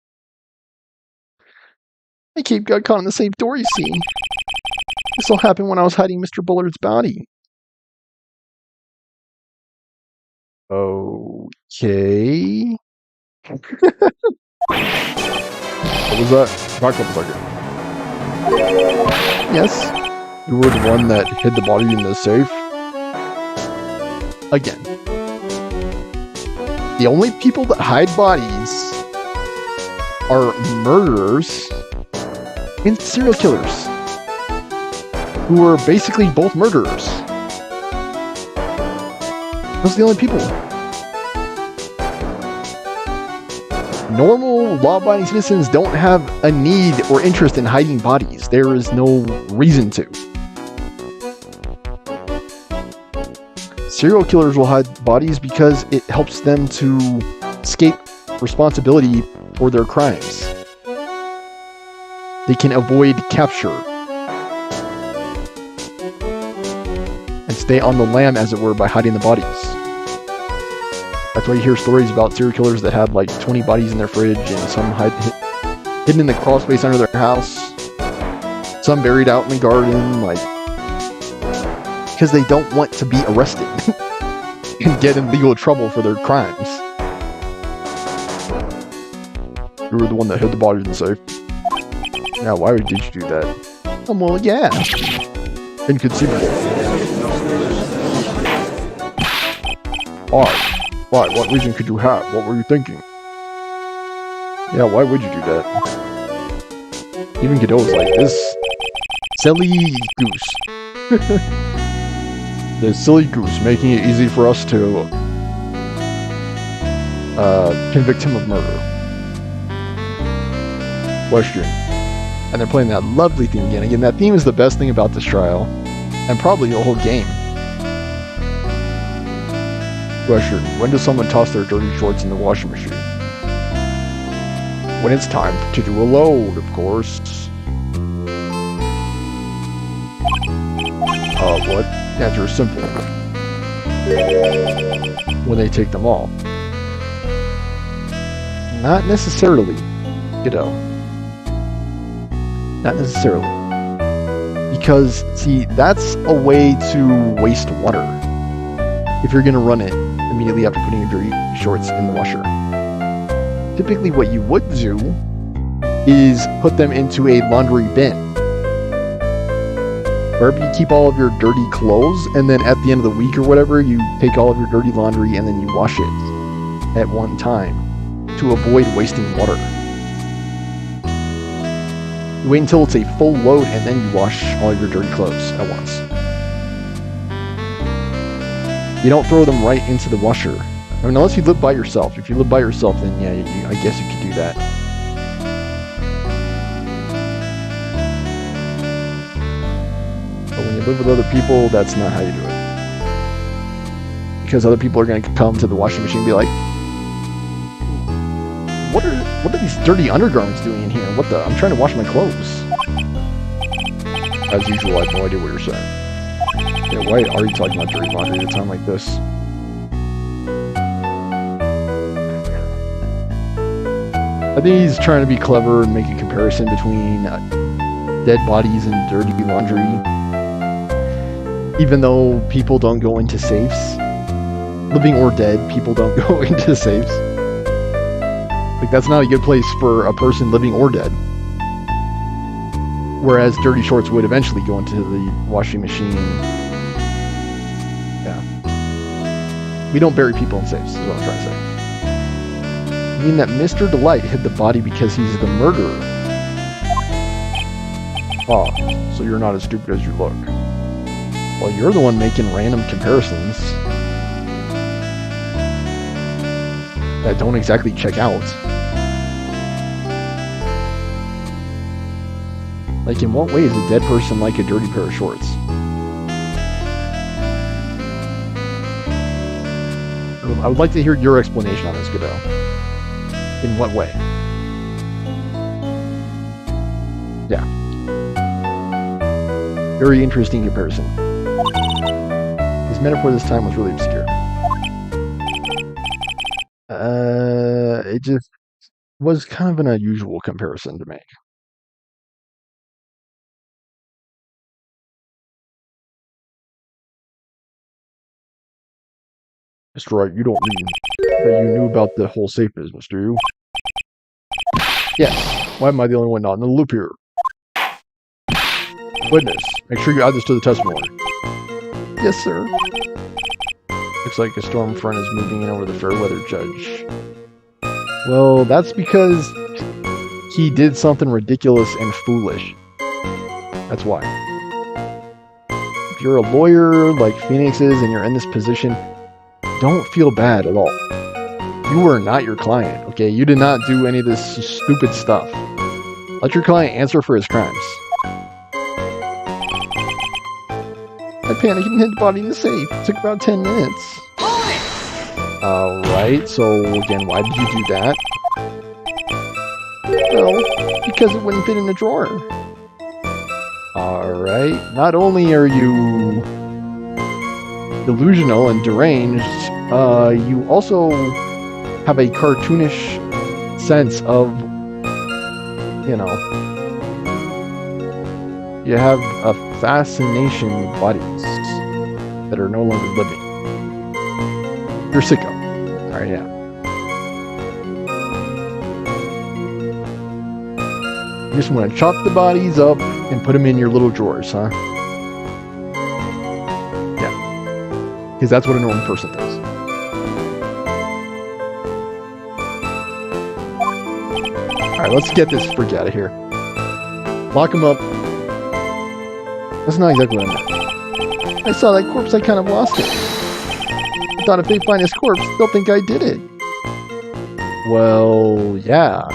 My cape got caught in the safe door, you see. This all happened when I was hiding Mr. Bullard's body. Okay. What was that? Back up a second. Yes. You were the one that hid the body in the safe? Again. The only people that hide bodies are murderers and serial killers, who are basically both murderers. Those are the only people. Normal, law-abiding citizens don't have a need or interest in hiding bodies. There is no reason to. Serial killers will hide bodies because it helps them to escape responsibility for their crimes. They can avoid capture and stay on the lam, as it were, by hiding the bodies. That's why you hear stories about serial killers that have like 20 bodies in their fridge, and some hidden in the crawl space under their house, some buried out in the garden, like, because they don't want to be arrested and get in legal trouble for their crimes. You were the one that hid the body in the safe? Yeah, why did you do that? Well, yeah. Inconceivable. Why? Why? What reason could you have? What were you thinking? Yeah, why would you do that? Even Godot was like, this silly goose. The silly goose, making it easy for us to convict him of murder. Question. And they're playing that lovely theme again. Again, that theme is the best thing about this trial, and probably the whole game. Question. When does someone toss their dirty shorts in the washing machine? When it's time to do a load, of course. What? The answer is simple. When they take them off. Not necessarily, Not necessarily. Because, see, that's a way to waste water. If you're going to run it immediately after putting your dirty shorts in the washer. Typically what you would do is put them into a laundry bin. Wherever you keep all of your dirty clothes, and then at the end of the week or whatever, you take all of your dirty laundry and then you wash it at one time to avoid wasting water. You wait until it's a full load and then you wash all of your dirty clothes at once. You don't throw them right into the washer. I mean, unless you live by yourself. If you live by yourself, then yeah, I guess you could do that. But when you live with other people, that's not how you do it. Because other people are going to come to the washing machine and be like, what are these dirty undergarments doing in here? What the? I'm trying to wash my clothes. As usual, I have no idea what you're saying. Yeah, why are you talking about dirty laundry at a time like this? I think he's trying to be clever and make a comparison between dead bodies and dirty laundry. Even though people don't go into safes. Living or dead, people don't go into safes. Like, that's not a good place for a person living or dead. Whereas dirty shorts would eventually go into the washing machine. Yeah. We don't bury people in safes, is what I'm trying to say. I mean that Mr. Delight hid the body because he's the murderer. Ah, so you're not as stupid as you look. Well, you're the one making random comparisons that don't exactly check out. Like, in what way is a dead person like a dirty pair of shorts? I would like to hear your explanation on this, Godot. In what way? Yeah. Very interesting comparison. His metaphor this time was really obscure. It just was kind of an unusual comparison to make. Mr. Wright, you don't mean that you knew about the whole safe business, do you? Yes. Why am I the only one not in the loop here? Witness, make sure you add this to the testimony. Yes, sir. Looks like a storm front is moving in over the Fairweather Judge. Well, that's because he did something ridiculous and foolish. That's why. If you're a lawyer like Phoenix is and you're in this position, don't feel bad at all. You are not your client, okay? You did not do any of this stupid stuff. Let your client answer for his crimes. I panicked and hid the body in the safe. It took about 10 minutes. Alright, so again, why did you do that? Well, because it wouldn't fit in the drawer. Alright, not only are you delusional and deranged, you also have a cartoonish sense of, you know, you have a fascination with bodies that are no longer living. You're sicko. Alright, yeah. You just want to chop the bodies up and put them in your little drawers, huh? Yeah. Because that's what a normal person does. Alright, let's get this freak out of here. Lock him up. That's not exactly what I meant. I saw that corpse, I kind of lost it. I thought if they find his corpse, they'll think I did it. Well, yeah.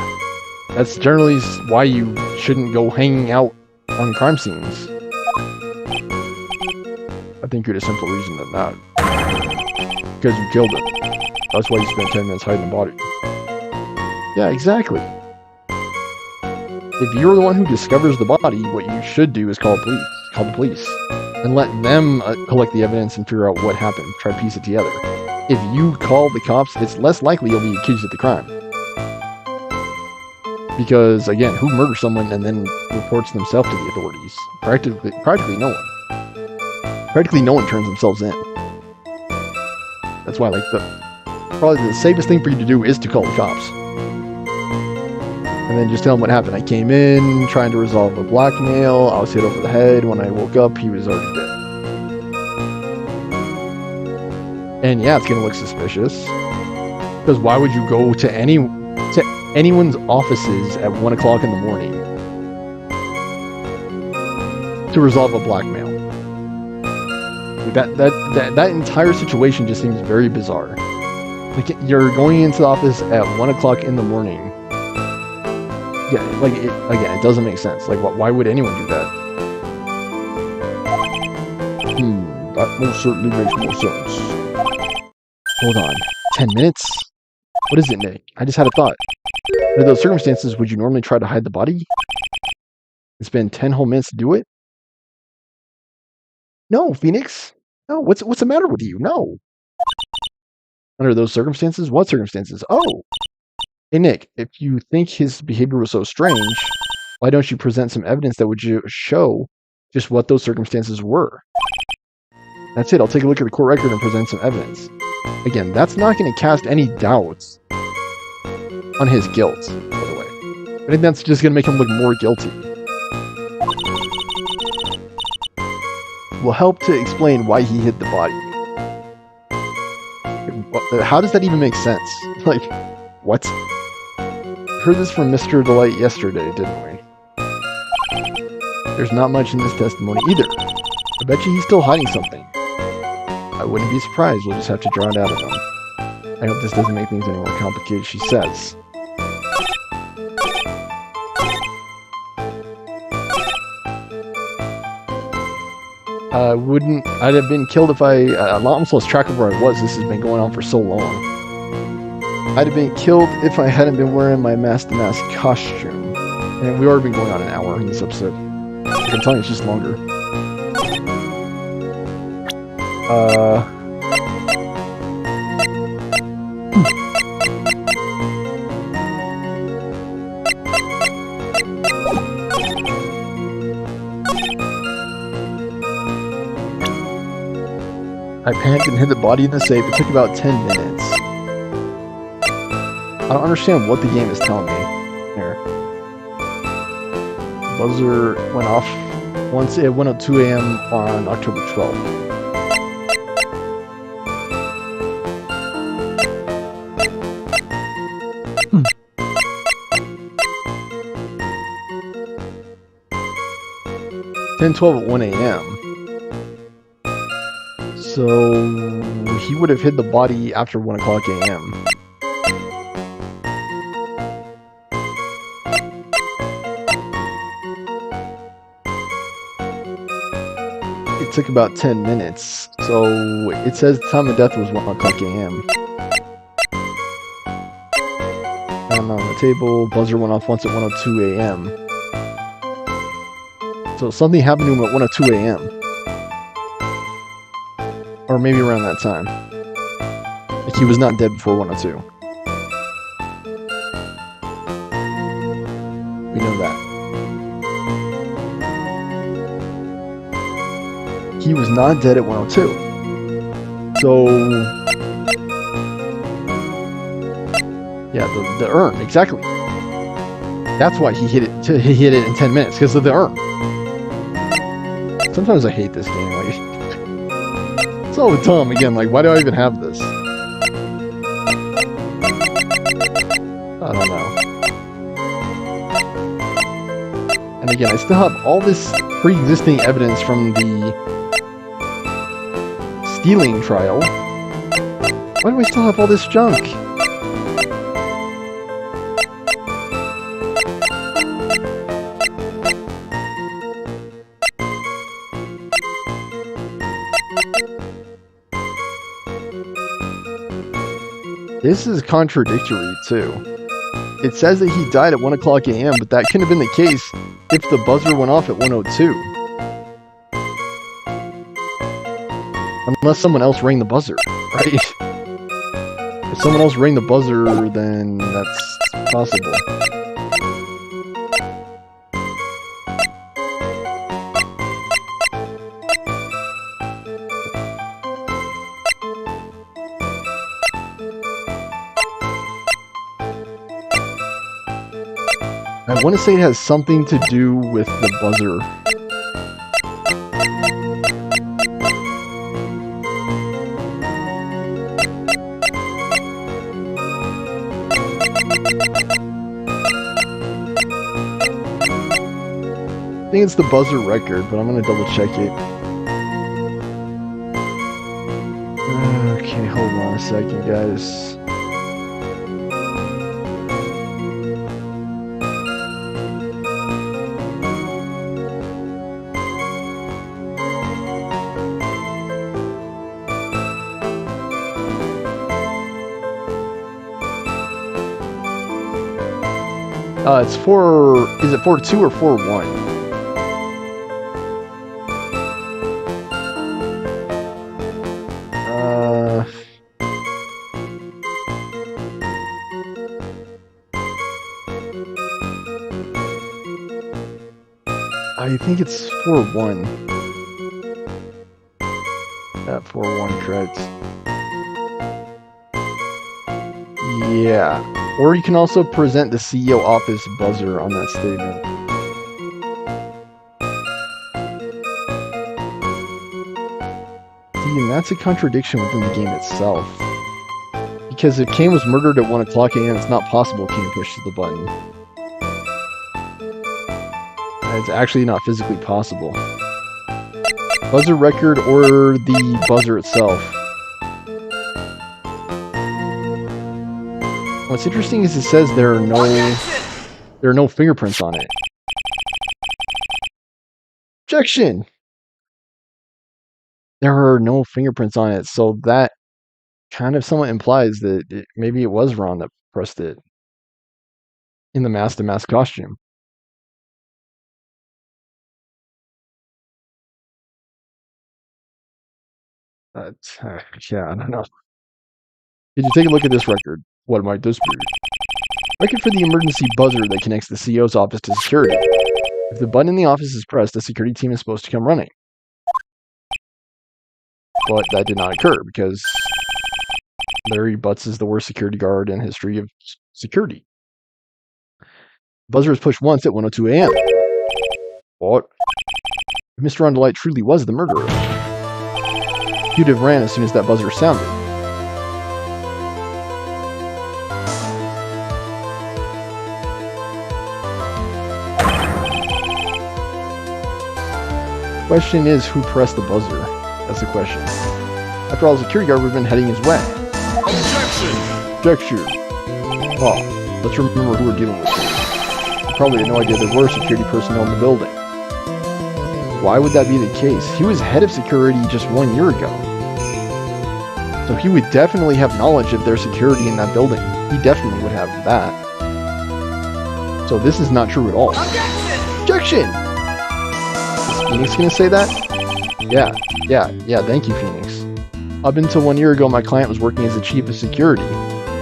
That's generally why you shouldn't go hanging out on crime scenes. I think you're the simple reason than that. Because you killed it. That's why you spent 10 minutes hiding the body. Yeah, exactly. If you're the one who discovers the body, what you should do is call the police. And let them collect the evidence and figure out what happened. Try to piece it together. If you call the cops, it's less likely you'll be accused of the crime. Because, again, who murders someone and then reports themselves to the authorities? Practically no one. Practically no one turns themselves in. That's why, like, probably the safest thing for you to do is to call the cops. And then just tell him what happened. I came in trying to resolve a blackmail. I was hit over the head. When I woke up, he was already dead. And yeah, it's gonna look suspicious. Because why would you go to anyone's offices at 1 o'clock in the morning to resolve a blackmail? That entire situation just seems very bizarre. Like, you're going into the office at 1 o'clock in the morning. Yeah, like, it doesn't make sense. Like, why would anyone do that? That most certainly makes more sense. Hold on. 10 minutes? What is it, Nick? I just had a thought. Under those circumstances, would you normally try to hide the body? It's been 10 whole minutes to do it? No, Phoenix. No, what's the matter with you? No. Under those circumstances? What circumstances? Oh. Hey, Nick, if you think his behavior was so strange, why don't you present some evidence that would show just what those circumstances were? That's it. I'll take a look at the court record and present some evidence. Again, that's not going to cast any doubts on his guilt, by the way. I think that's just going to make him look more guilty. Will help to explain why he hit the body. How does that even make sense? Like, what? Heard this from Mr. Delight yesterday, didn't we? There's not much in this testimony either. I bet you he's still hiding something. I wouldn't be surprised. We'll just have to draw it out of him. I hope this doesn't make things any more complicated, she says. I'd have been killed if I almost lost track of where I was. This has been going on for so long. I'd have been killed if I hadn't been wearing my mask-to-mask costume. And we've already been going on an hour in this episode. Like I'm telling you, it's just longer. I panicked and hid the body in the safe. It took about 10 minutes. I don't understand what the game is telling me here. The buzzer went off once at 1:02 a.m. on October 12th. Hmm. 10:12 at 1 a.m. So he would have hid the body after 1 o'clock a.m. It took about 10 minutes. So it says the time of death was 1 o'clock a.m. I'm on the table. Buzzer went off once at 1:02 a.m. So something happened to him at 1:02 a.m. Or maybe around that time. Like, he was not dead before 1:02. We know that. He was not dead at 1:02. So... yeah, the urn, exactly. That's why he hit it. He hit it in 10 minutes, because of the urn. Sometimes I hate this game. Like, so dumb again, like, why do I even have this? I don't know. And again, I still have all this pre-existing evidence from the stealing trial. Why do I still have all this junk? This is contradictory, too. It says that he died at 1 o'clock a.m., but that couldn't have been the case if the buzzer went off at 1:02. Unless someone else rang the buzzer, right? If someone else rang the buzzer, then that's possible. I want to say it has something to do with the buzzer. I think it's the buzzer record, but I'm gonna double check it. Okay, hold on a second, guys. It's 4. Is it 4-2 or 4-1? I think it's 4-1. That 4-1 correct. Yeah. Or you can also present the CEO office buzzer on that statement. See, and that's a contradiction within the game itself. Because if Kane was murdered at 1 o'clock a.m., it's not possible Kane pushes the button. It's actually not physically possible. Buzzer record or the buzzer itself. What's interesting is it says there are no fingerprints on it. Objection! There are no fingerprints on it, so that kind of somewhat implies that maybe it was Ron that pressed it in the mask-to-mask costume. Yeah, I don't know. Did you take a look at this record? What might this be? Record for the emergency buzzer that connects the CEO's office to security. If the button in the office is pressed, the security team is supposed to come running. But that did not occur because Larry Butts is the worst security guard in history of security. Buzzer is pushed once at 1:02 a.m. What? If Mr. Rondelite truly was the murderer, fugitive ran as soon as that buzzer sounded. Question is, who pressed the buzzer? That's the question. After all, the security guard would have been heading his way. Objection! Oh, let's remember who we're dealing with here. You probably had no idea there were security personnel in the building. Why would that be the case? He was head of security just 1 year ago. So he would definitely have knowledge of their security in that building. He definitely would have that. So this is not true at all. Objection! Is Phoenix gonna say that? Yeah, thank you, Phoenix. Up until 1 year ago, my client was working as the chief of security.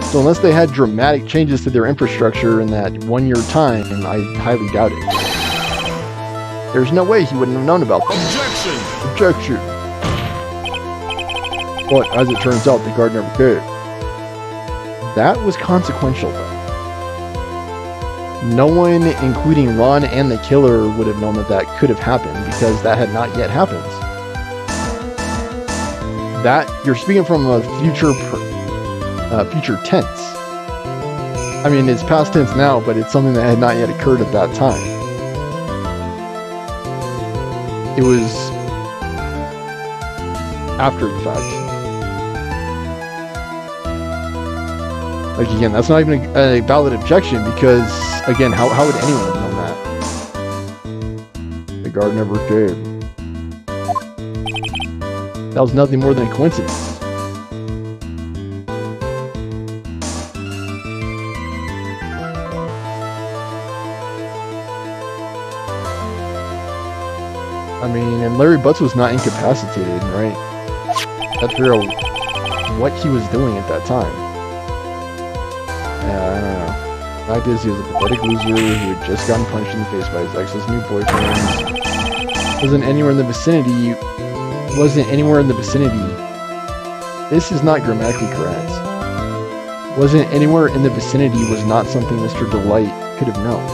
So unless they had dramatic changes to their infrastructure in that 1 year time, I highly doubt it. There's no way he wouldn't have known about this. Objection! But as it turns out, the guard never did. That was consequential, though. No one, including Ron and the killer, would have known that that could have happened because that had not yet happened. That you're speaking from a future tense. I mean, it's past tense now, but it's something that had not yet occurred at that time. It was after the fact. Like, again, that's not even a valid objection because, again, how would anyone have known that? The guard never did. That was nothing more than a coincidence. I mean, and Larry Butts was not incapacitated, right? That figure out what he was doing at that time. Yeah, I don't know. The fact is, he was a pathetic loser who had just gotten punched in the face by his ex's new boyfriend. Wasn't anywhere in the vicinity. This is not grammatically correct. Wasn't anywhere in the vicinity was not something Mr. Delight could have known.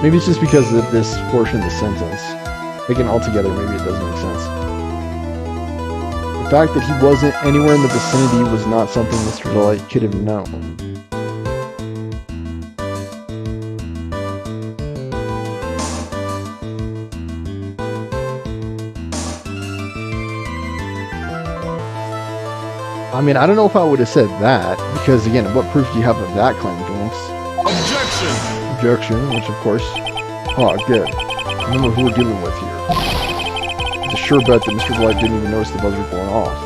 Maybe it's just because of this portion of the sentence. Taken all together, maybe it doesn't make sense. The fact that he wasn't anywhere in the vicinity was not something Mr. Delight could have known. I mean, I don't know if I would have said that, because again, what proof do you have of that claim, Phoenix? Objection! Objection, which of course... Oh, good. Remember who we're dealing with here. It's a sure bet that Mr. Delight didn't even notice the buzzer going off.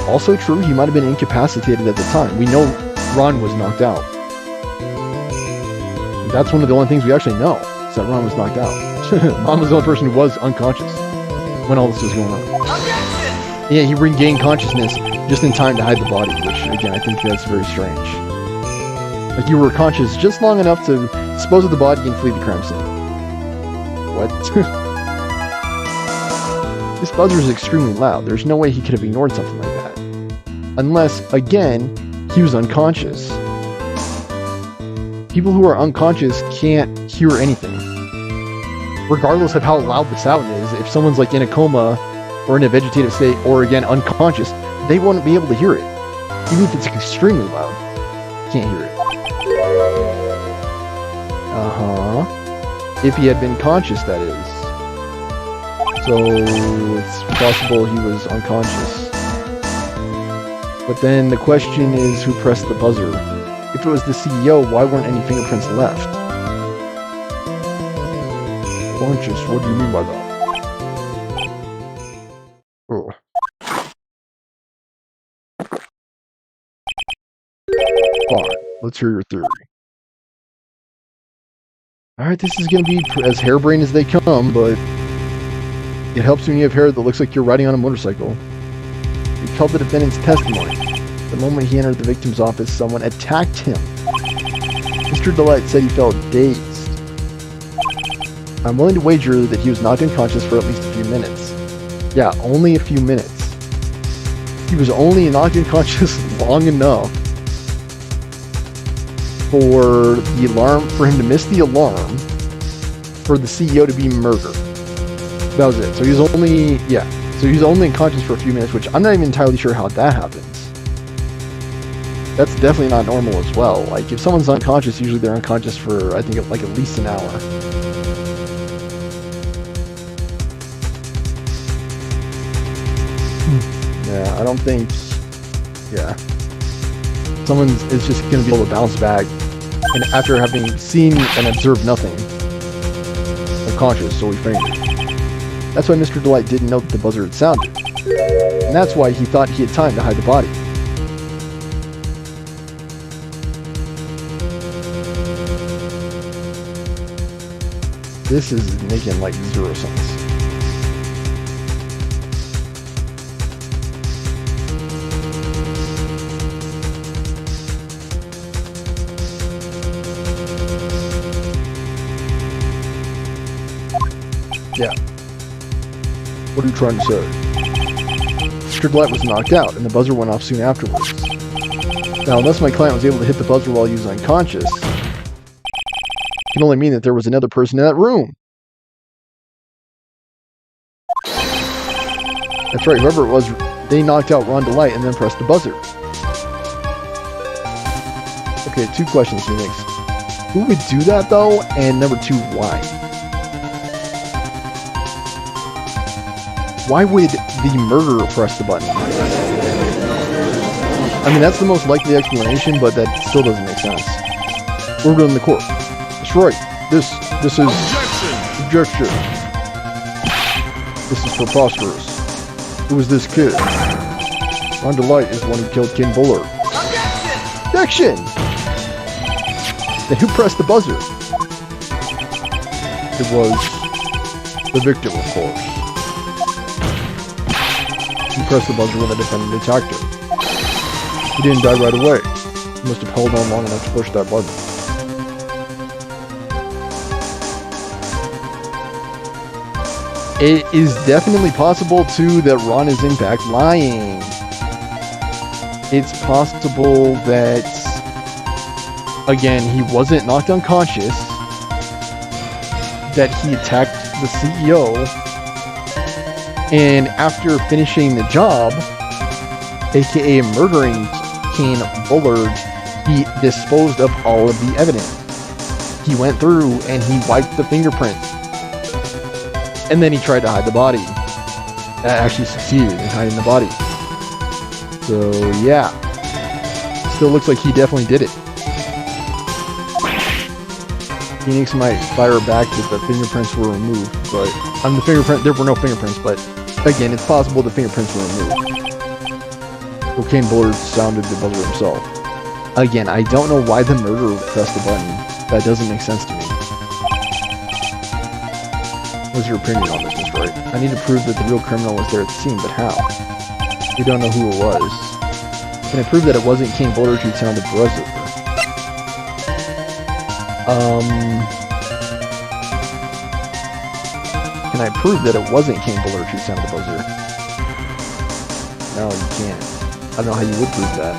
Also true, he might have been incapacitated at the time. We know Ron was knocked out. That's one of the only things we actually know, is that Ron was knocked out. Ron was the only person who was unconscious when all this was going on. Objection! Yeah, he regained consciousness just in time to hide the body, which, again, I think that's very strange. Like, you were conscious just long enough to dispose of the body and flee the crime scene. What? This buzzer is extremely loud. There's no way he could have ignored something like that. Unless, again, he was unconscious. People who are unconscious can't hear anything. Regardless of how loud the sound is, if someone's like in a coma or in a vegetative state or again unconscious, they won't be able to hear it. Even if it's extremely loud. Can't hear it. Uh-huh. If he had been conscious, that is. So it's possible he was unconscious. But then the question is, who pressed the buzzer? If it was the CEO, why weren't any fingerprints left? Conscious, what do you mean by that? Oh. Fine, let's hear your theory. Alright, this is going to be as harebrained as they come, but it helps when you have hair that looks like you're riding on a motorcycle. He told the defendant's testimony. The moment he entered the victim's office, someone attacked him. Mr. Delight said he felt dazed. I'm willing to wager that he was knocked unconscious for at least a few minutes. Yeah, only a few minutes. He was only knocked unconscious long enough for him to miss the alarm, for the CEO to be murdered. That was it. So he was only unconscious for a few minutes, which I'm not even entirely sure how that happens. That's definitely not normal as well. Like, if someone's unconscious, usually they're unconscious for, I think, like at least an hour. Yeah, I don't think... Yeah. Someone is just going to be able to bounce back, and after having seen and observed nothing, unconscious, so he fainted. That's why Mr. Delight didn't know that the buzzer had sounded. And that's why he thought he had time to hide the body. This is making like zero sense. Yeah. What are you trying to say? Mr. Delight was knocked out, and the buzzer went off soon afterwards. Now, unless my client was able to hit the buzzer while he was unconscious, it can only mean that there was another person in that room. That's right, whoever it was, they knocked out Ron Delight and then pressed the buzzer. Okay, 2 questions, Phoenix. Who would do that, though? And number 2, why? Why would the murderer press the button? I mean, that's the most likely explanation, but that still doesn't make sense. We're going to the court. That's right. This is... Objection! Objection. This is preposterous. Who is this kid? Ron Delight is the one who killed Ken Bullard. Objection! Objection! Then who pressed the buzzer? It was the victim, of course. He pressed the buzzer when the defendant attacked her. He didn't die right away. He must have held on long enough to push that button. It is definitely possible, too, that Ron is in fact lying. It's possible that, again, he wasn't knocked unconscious. that he attacked the CEO, and after finishing the job, aka murdering Kane Bullard, he disposed of all of the evidence. He went through and he wiped the fingerprints, and then he tried to hide the body. That actually succeeded in hiding the body. So yeah, still looks like he definitely did it. Phoenix might fire back that the fingerprints were removed, but there were no fingerprints, but again, it's possible the fingerprints were removed. Cocaine Bullard sounded the buzzer himself. Again, I don't know why the murderer pressed the button. That doesn't make sense to me. What's your opinion on this, Mr. Wright? I need to prove that the real criminal was there at the scene, but how? We don't know who it was. Can I prove that it wasn't Kane Bullard who sounded the buzzer? Can I prove that it wasn't Kane Bullard who sounded the buzzer? No, you can't. I don't know how you would prove that.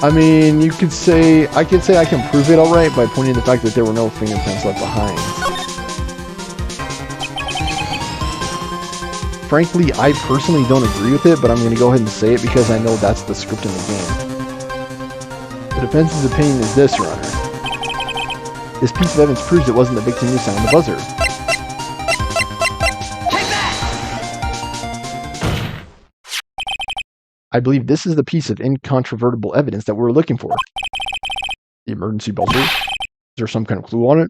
I mean, I could say I can prove it alright by pointing to the fact that there were no fingerprints left behind. Frankly, I personally don't agree with it, but I'm going to go ahead and say it because I know that's the script in the game. The defense's opinion is this, Your Honor. This piece of evidence proves it wasn't the victim who sounded the buzzer. I believe this is the piece of incontrovertible evidence that we're looking for. The emergency buzzer? Is there some kind of clue on it?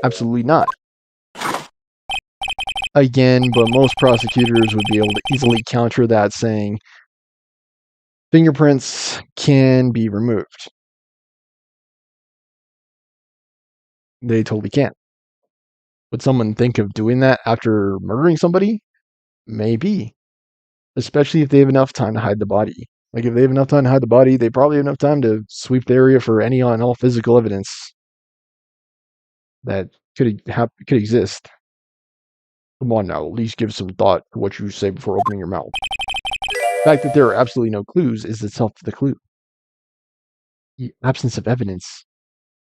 Absolutely not. Again, but most prosecutors would be able to easily counter that saying fingerprints can be removed. They totally can't. Would someone think of doing that after murdering somebody? Maybe. Especially if they have enough time to hide the body. Like, if they have enough time to hide the body, they probably have enough time to sweep the area for any and all physical evidence that could exist. Come on now, at least give some thought to what you say before opening your mouth. The fact that there are absolutely no clues is itself the clue. The absence of evidence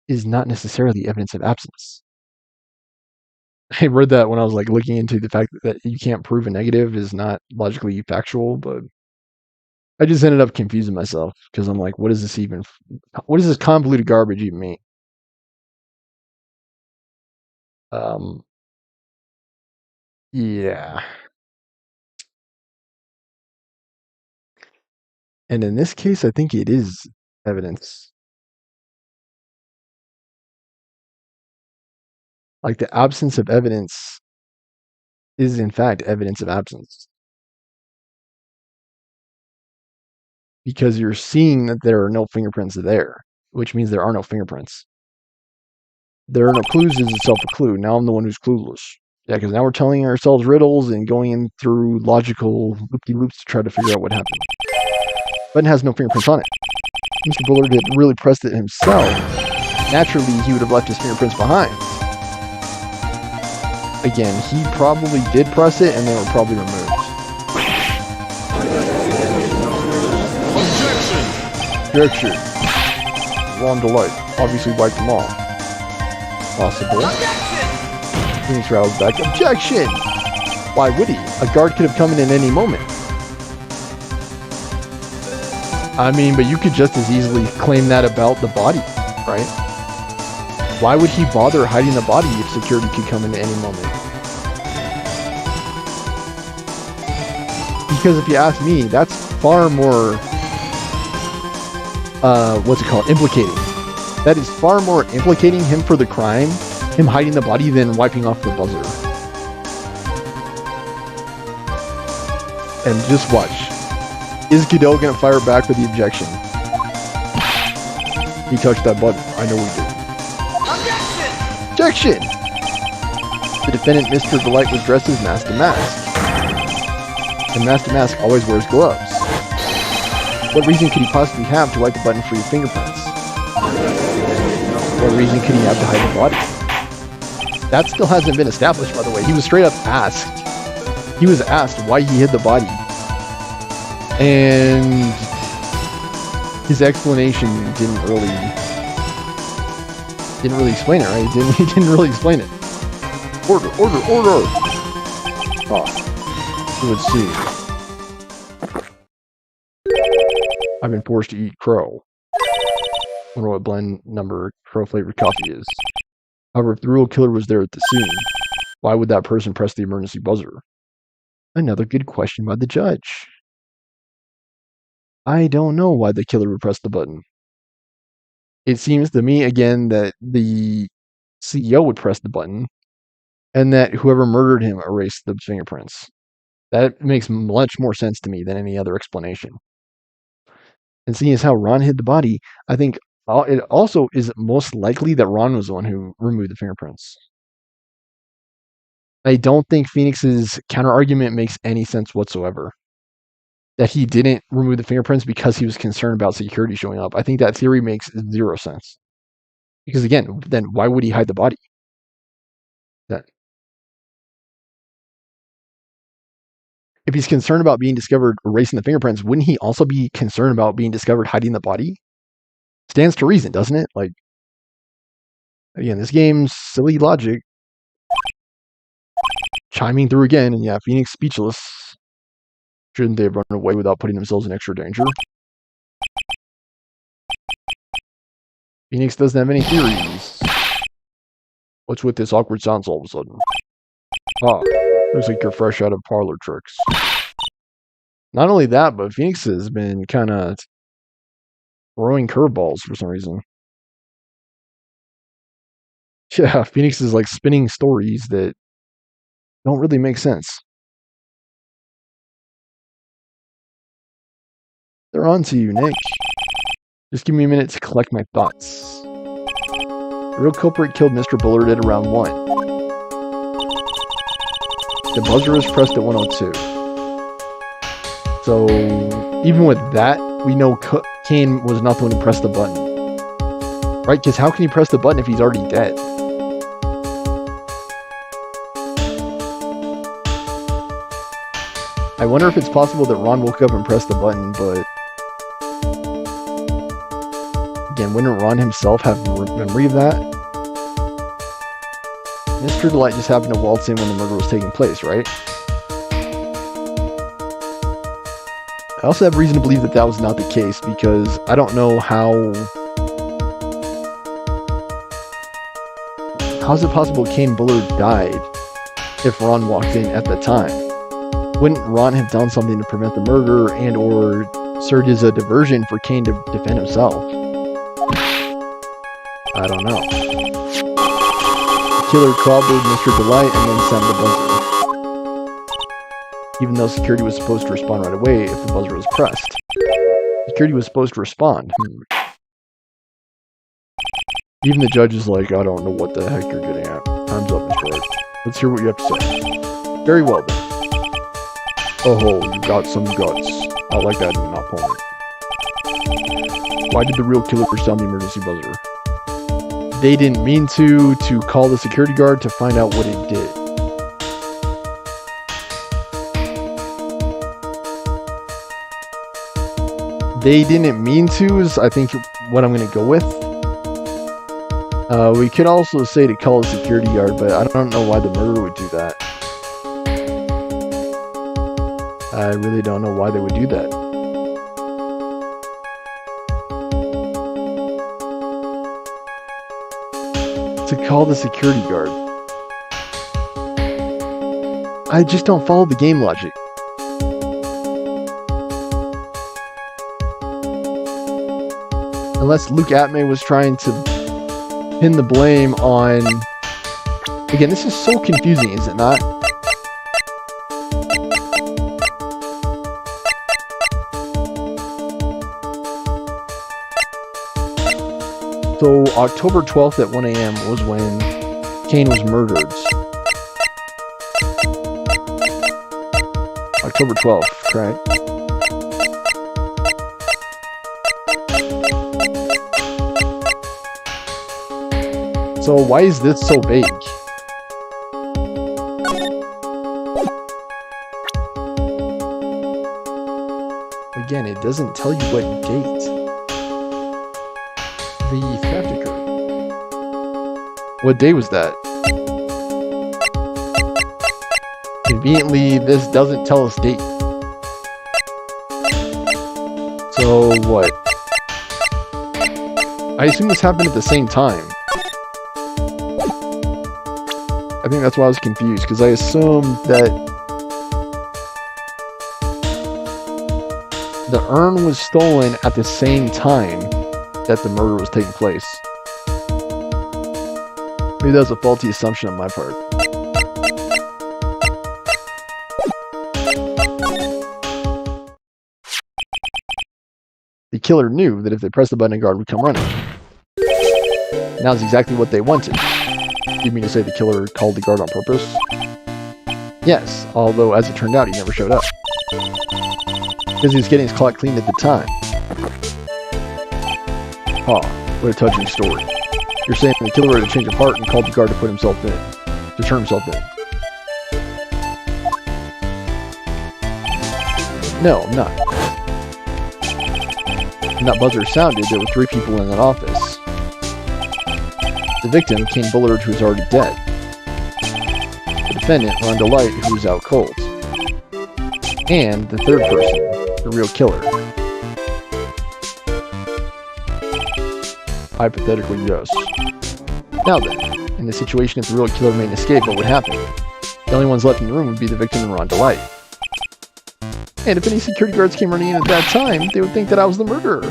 is not necessarily evidence of absence. I read that when I was like looking into the fact that you can't prove a negative is not logically factual, but I just ended up confusing myself because I'm like, what does this convoluted garbage even mean? Yeah. And in this case, I think it is evidence. Like, the absence of evidence is in fact evidence of absence. Because you're seeing that there are no fingerprints there, which means there are no fingerprints. There are no clues is itself a clue. Now I'm the one who's clueless. Yeah, because now we're telling ourselves riddles and going in through logical loop-de-loops to try to figure out what happened. But it has no fingerprints on it. Mr. Bullard had really pressed it himself. Naturally, he would have left his fingerprints behind. Again, he probably did press it and they were probably removed. Objection! Ron Delight obviously wiped them off. Possible. Phoenix rattles back. Objection! Why would he? A guard could have come in at any moment. I mean, but you could just as easily claim that about the body, right? Why would he bother hiding the body if security could come in at any moment? Because if you ask me, that's far more, implicating. That is far more implicating him for the crime, him hiding the body, than wiping off the buzzer. And just watch. Is Goodell going to fire back with the objection? He touched that button. I know he did. Objection! The defendant, Mr. Delight, was dressed as Master Mask. And Master Mask always wears gloves. What reason could he possibly have to wipe the button for your fingerprints? What reason could he have to hide the body? That still hasn't been established, by the way. He was straight up asked. He was asked why he hid the body. And his explanation didn't really explain it, right? He didn't really explain it. Order! Ah, It would seem. I've been forced to eat crow. Wonder what blend number crow flavored coffee is. However, if the real killer was there at the scene, why would that person press the emergency buzzer? Another good question by the judge. I don't know why the killer would press the button. It seems to me, again, that the CEO would press the button and that whoever murdered him erased the fingerprints. That makes much more sense to me than any other explanation. And seeing as how Ron hid the body, I think it also is most likely that Ron was the one who removed the fingerprints. I don't think Phoenix's counter-argument makes any sense whatsoever. That he didn't remove the fingerprints because he was concerned about security showing up. I think that theory makes zero sense. Because again, then why would he hide the body? If he's concerned about being discovered erasing the fingerprints, wouldn't he also be concerned about being discovered hiding the body? Stands to reason, doesn't it? Like, again, this game's silly logic. Chiming through again, and yeah, Phoenix speechless. Shouldn't they have run away without putting themselves in extra danger? Phoenix doesn't have any theories. What's with this awkward sounds all of a sudden? Ah, looks like you're fresh out of parlor tricks. Not only that, but Phoenix has been kind of throwing curveballs for some reason. Yeah, Phoenix is like spinning stories that don't really make sense. They're on to you, Nick. Just give me a minute to collect my thoughts. The real culprit killed Mr. Bullard at around 1. The buzzer is pressed at 1:02. So, even with that, we know Kane was not the one who pressed the button. Right? Because how can he press the button if he's already dead? I wonder if it's possible that Ron woke up and pressed the button, but again, wouldn't Ron himself have memory of that? Mr. Delight just happened to waltz in when the murder was taking place, right? I also have reason to believe that that was not the case because I don't know how is it possible Kane Bullard died if Ron walked in at the time? Wouldn't Ron have done something to prevent the murder and or served as a diversion for Kane to defend himself? I don't know. The killer clobbered Mr. Delight and then slammed the buzzer. Even though security was supposed to respond right away if the buzzer was pressed. Security was supposed to respond. Even the judge is like, I don't know what the heck you're getting at. Time's up, Mr. Wright. Let's hear what you have to say. Very well then. Oh, you got some guts. I like that in an opponent. Why did the real killer sound the emergency buzzer? They didn't mean to call the security guard to find out what it did. They didn't mean to is, I think, what I'm going to go with. We could also say to call a security guard, but I don't know why the murderer would do that. I really don't know why they would do that. To call the security guard. I just don't follow the game logic. Unless Luke Atme was trying to pin the blame on... Again, this is so confusing, is it not? So, October 12th at 1 a.m. was when Kane was murdered. October 12th, correct? So why is this so vague? Again, it doesn't tell you what date. What day was that? Conveniently, this doesn't tell us date. So what? I assume this happened at the same time. I think that's why I was confused, because I assumed that the urn was stolen at the same time that the murder was taking place. Maybe that was a faulty assumption on my part. The killer knew that if they pressed the button, a guard would come running. That was exactly what they wanted. You mean to say the killer called the guard on purpose? Yes, although as it turned out, he never showed up. Because he was getting his clock cleaned at the time. Ah, what a touching story. You're saying the killer had a change of heart and called the guard to put himself in. To turn himself in. No, I'm not. When that buzzer sounded, there were 3 people in that office. The victim, Kane Bullard, who was already dead. The defendant, Rhonda Light, who was out cold. And the 3rd person, the real killer. Hypothetically, yes. Now then, in this situation, if the real killer made an escape, what would happen? The only ones left in the room would be the victim and Rhonda Light. And if any security guards came running in at that time, they would think that I was the murderer.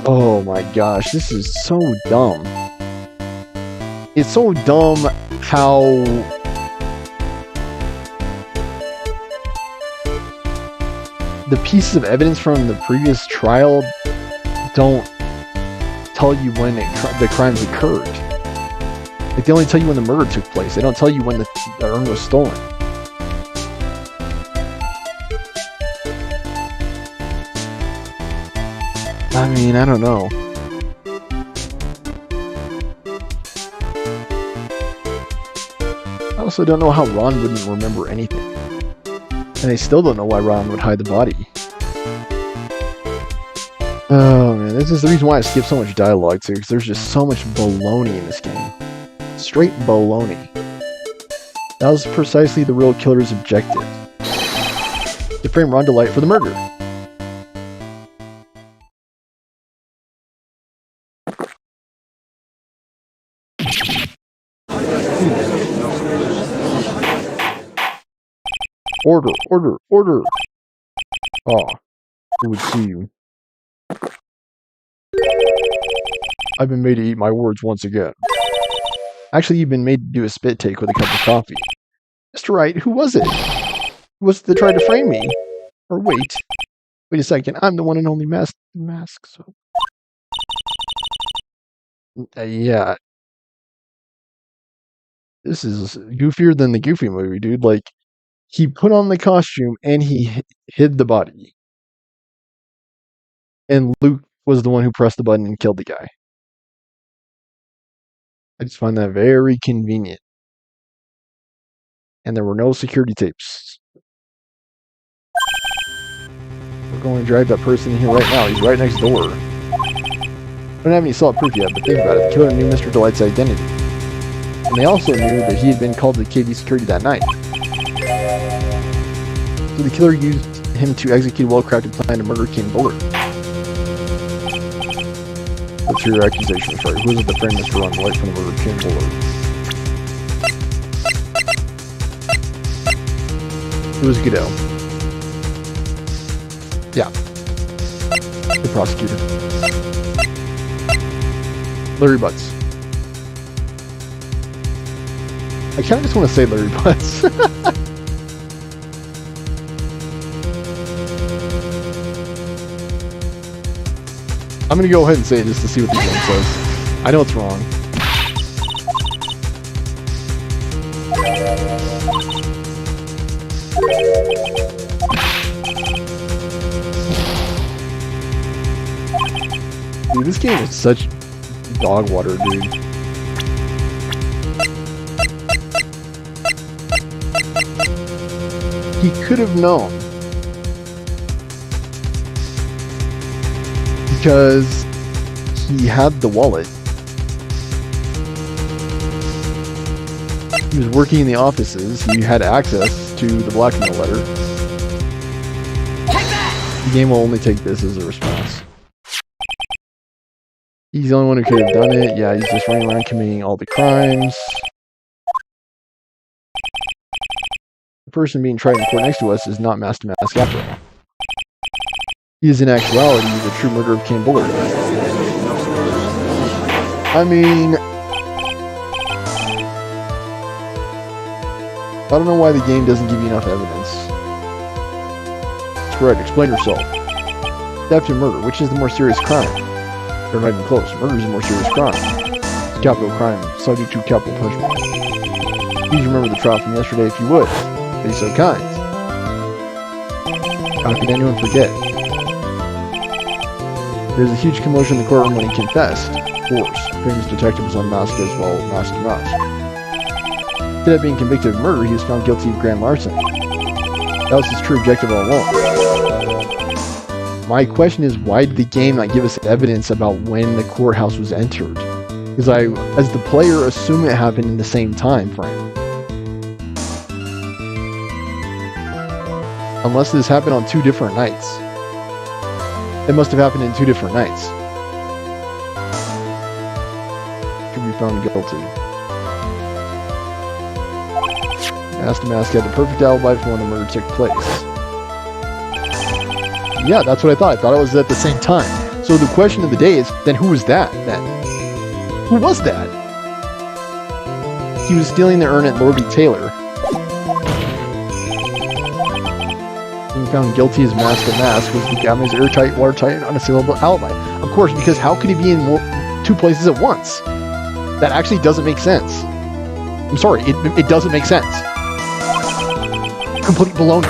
Oh my gosh, this is so dumb. It's so dumb how the pieces of evidence from the previous trial don't tell you when the crimes occurred. Like, they only tell you when the murder took place. They don't tell you when the urn was stolen. I mean, I don't know. I also don't know how Ron wouldn't remember anything. And I still don't know why Ron would hide the body. Oh man, this is the reason why I skip so much dialogue too, because there's just so much baloney in this game. Straight baloney. That was precisely the real killer's objective. To frame Rhonda Light for the murder. Order, order, order! Ah, who would see you? I've been made to eat my words once again. Actually, you've been made to do a spit take with a cup of coffee. Mr. Wright, who was it? Who was it that tried to frame me? Or wait a second, I'm the one and only mask, so... yeah. This is goofier than the Goofy movie, dude. Like, he put on the costume and he hid the body. And Luke was the one who pressed the button and killed the guy. I just find that very convenient. And there were no security tapes. We're going to drag that person in here right now. He's right next door. I don't have any solid proof yet, but think about it. The killer knew Mr. Delight's identity. And they also knew that he had been called to KD security that night. So the killer used him to execute a well-crafted plan to murder Kane Bullard. What's your accusation? Sorry, who is it that framed Mr. Ron Light from the murder of Kane Bullard? It was Godot. Yeah. The prosecutor. Larry Butts. I kind of just want to say Larry Butts. I'm going to go ahead and say it just to see what the game says. I know it's wrong. Dude, this game is such dog water, dude. He could have known. Because he had the wallet. He was working in the offices. He had access to the blackmail letter. The game will only take this as a response. He's the only one who could have done it. Yeah, he's just running around committing all the crimes. The person being tried in court next to us is not Master Mask after all. He is in actuality the true murderer of Ken Bullard. I mean, I don't know why the game doesn't give you enough evidence. That's correct. Explain yourself. Theft and murder. Which is the more serious crime? They're not even close. Murder is a more serious crime. It's a capital crime, subject to capital punishment. Please remember the trial from yesterday if you would. Be so kind. How could anyone forget? There's a huge commotion in the courtroom when he confessed. Of course, famous detective was unmasked as well as masked to mask. Instead of being convicted of murder, he was found guilty of grand larceny. That was his true objective all along. My question is, why did the game not give us evidence about when the courthouse was entered? Because I, as the player, assume it happened in the same time frame. Unless this happened on 2 different nights. It must have happened in 2 different nights. Should be found guilty. Master Mask had the perfect alibi for when the murder took place. Yeah, that's what I thought. I thought it was at the same time. So the question of the day is, then who was that then? Who was that? He was stealing the urn at Lordy Taylor. Being found guilty as Master Mask was the Gama's airtight, watertight, and unassailable alibi. Of course, because how could he be in 2 places at once? That actually doesn't make sense. I'm sorry, it doesn't make sense. Complete baloney.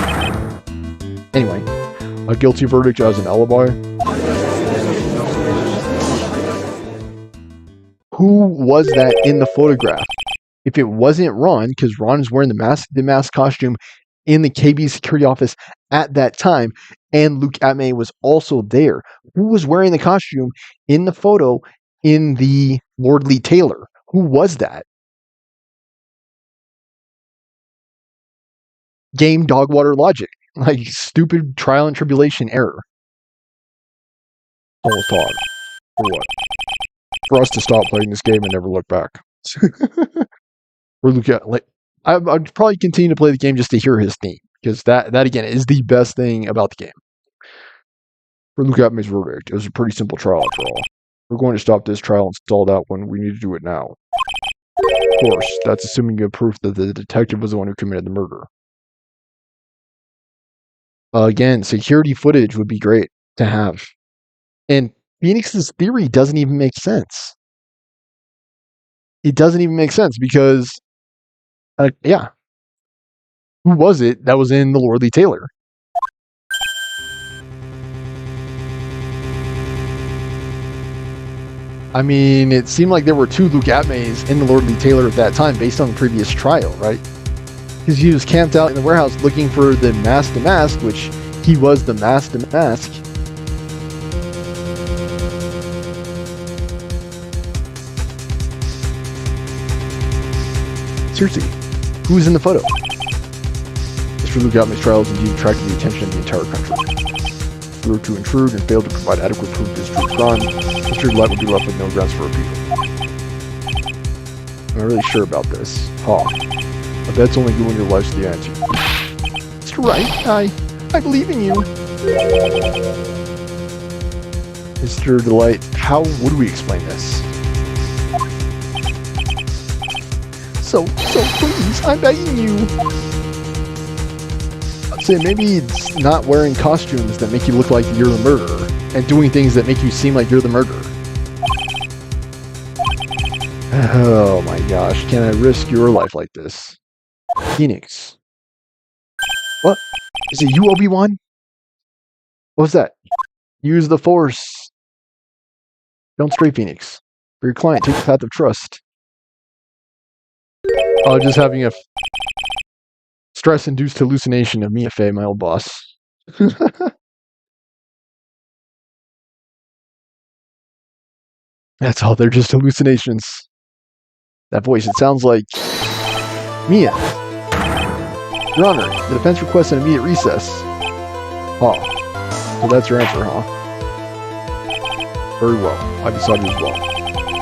Anyway, a guilty verdict as an alibi. Who was that in the photograph? If it wasn't Ron, because Ron is wearing the mask costume in the KB security office at that time, and Luke Atmay was also there. Who was wearing the costume in the photo in the Lordly Taylor? Who was that? Game dogwater logic. Like, stupid trial and tribulation error. Almost time. For what? For us to stop playing this game and never look back. We're looking at, like, I'd probably continue to play the game just to hear his theme, because that again is the best thing about the game. For Luke Atmay's verdict, it was a pretty simple trial after all. We're going to stop this trial and stall it out when we need to do it now. Of course, that's assuming you have proof that the detective was the one who committed the murder. Again, security footage would be great to have. And Phoenix's theory doesn't even make sense. It doesn't even make sense because, yeah. Who was it that was in the Lordly Taylor? I mean, it seemed like there were 2 Luke Atmays in the Lordly Taylor at that time based on the previous trial, right? Because he was camped out in the warehouse looking for the Master Mask, which he was the Master Mask. Seriously, who's in the photo? Mr. Luke Atmay's trial has indeed attracted the attention of the entire country. If we were to intrude and fail to provide adequate proof of this true crime, Mr. Light would be left with no grounds for appeal. I'm not really sure about this. Ha. A bet's only good when your life's the ante. Mr. Wright, I believe in you. Mr. Delight, how would we explain this? So please, I'm begging you. I'd say maybe it's not wearing costumes that make you look like you're the murderer, and doing things that make you seem like you're the murderer. Oh my gosh, can I risk your life like this? Phoenix. What? Is it you, Obi-Wan? What was that? Use the Force. Don't stray, Phoenix. For your client, take the path of trust. Oh, just having a stress-induced hallucination of Mia Fey, my old boss. That's all. They're just hallucinations. That voice, it sounds like Mia. Your Honor, the defense requests an immediate recess. Oh, so that's your answer, huh? Very well. I decided as well.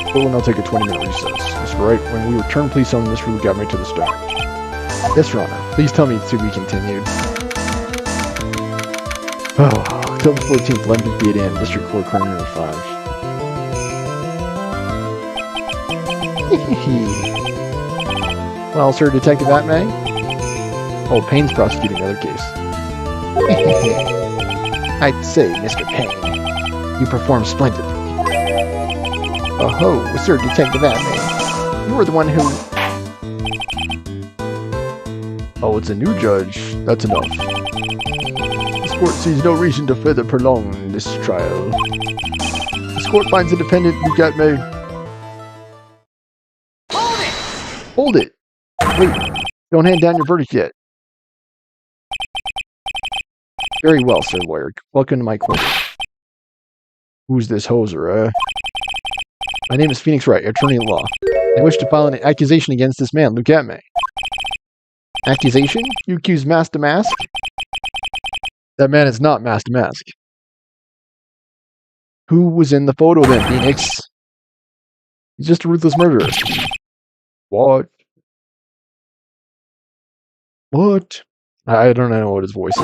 But we'll now take a 20-minute recess. Mr. Wright, when we return, please summon Mr. Luke Gatme to the stand. Yes, Your Honor. Please tell me to be continued. Oh, October 14th, 11:58 a.m. District Court, Crime Number 5. Well, sir, Detective Atmay? Oh, Payne's prosecuting the other case. I'd say, Mr. Payne, you performed splendidly. Oh ho, sir, Detective Atmay. You were the one who... Oh, it's a new judge. That's enough. This court sees no reason to further prolong this trial. This court finds the defendant, Luke Atmay. Hold it! Wait, don't hand down your verdict yet. Very well, sir, lawyer. Welcome to my court. Who's this hoser, My name is Phoenix Wright, attorney at law. I wish to file an accusation against this man, Luke Atmay. Accusation? You accuse Mask to Mask? That man is not Mask to Mask. Who was in the photo then, Phoenix? He's just a ruthless murderer. What? What? I don't know what his voice is.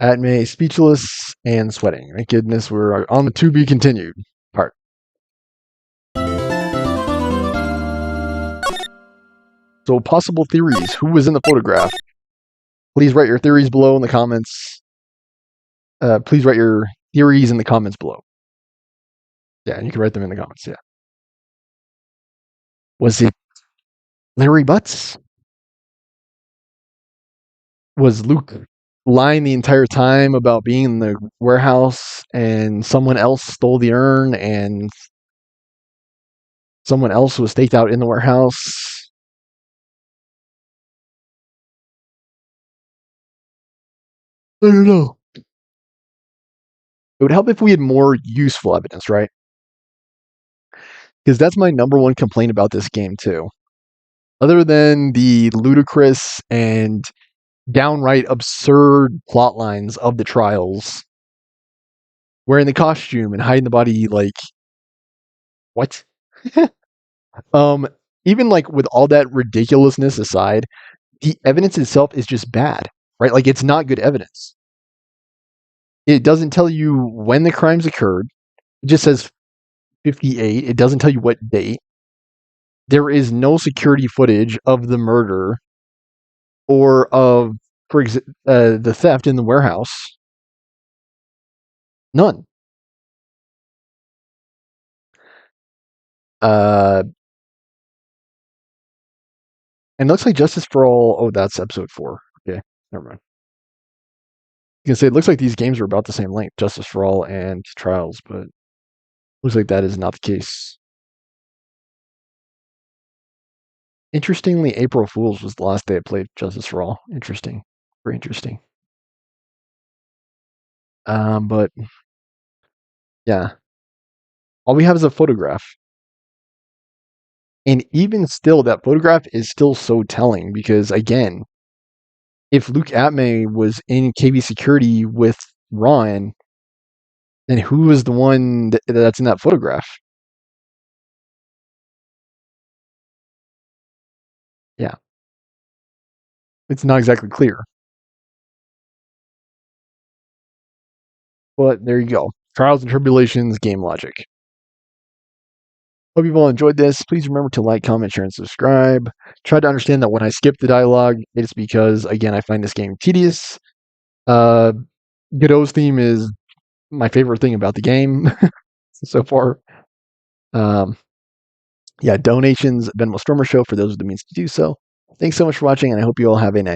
Atmay, speechless and sweating. Thank goodness we're on the to be continued part. So, possible theories. Who was in the photograph? Please write your theories below in the comments. Please write your theories in the comments below. Yeah, you can write them in the comments, yeah. Was it Larry Butts? Was Luke lying the entire time about being in the warehouse and someone else stole the urn and someone else was staked out in the warehouse? I don't know. It would help if we had more useful evidence, right? Because that's my number one complaint about this game, too. Other than the ludicrous and downright absurd plot lines of the trials, wearing the costume and hiding the body, like, what? Even like with all that ridiculousness aside, the evidence itself is just bad, right? Like, it's not good evidence. It doesn't tell you when the crimes occurred. It just says 58. It doesn't tell you what date. There is no security footage of the murder or of, the theft in the warehouse. None. And it looks like Justice for All. Oh, that's episode 4. Okay, never mind. You can say it looks like these games are about the same length, Justice for All and Trials, but looks like that is not the case. Interestingly, April Fool's was the last day I played Justice for All. Interesting. Very interesting. But yeah. All we have is a photograph. And even still, that photograph is still so telling because, again, if Luke Atmay was in KV security with Ron, then who was the one that's in that photograph? Yeah. It's not exactly clear. But there you go. Trials and Tribulations game logic. Hope you've all enjoyed this. Please remember to like, comment, share, and subscribe. Try to understand that when I skip the dialogue, it's because, again, I find this game tedious. Godot's theme is my favorite thing about the game so far. Yeah, donations, Venmo Stormer Show for those with the means to do so. Thanks so much for watching, and I hope you all have a nice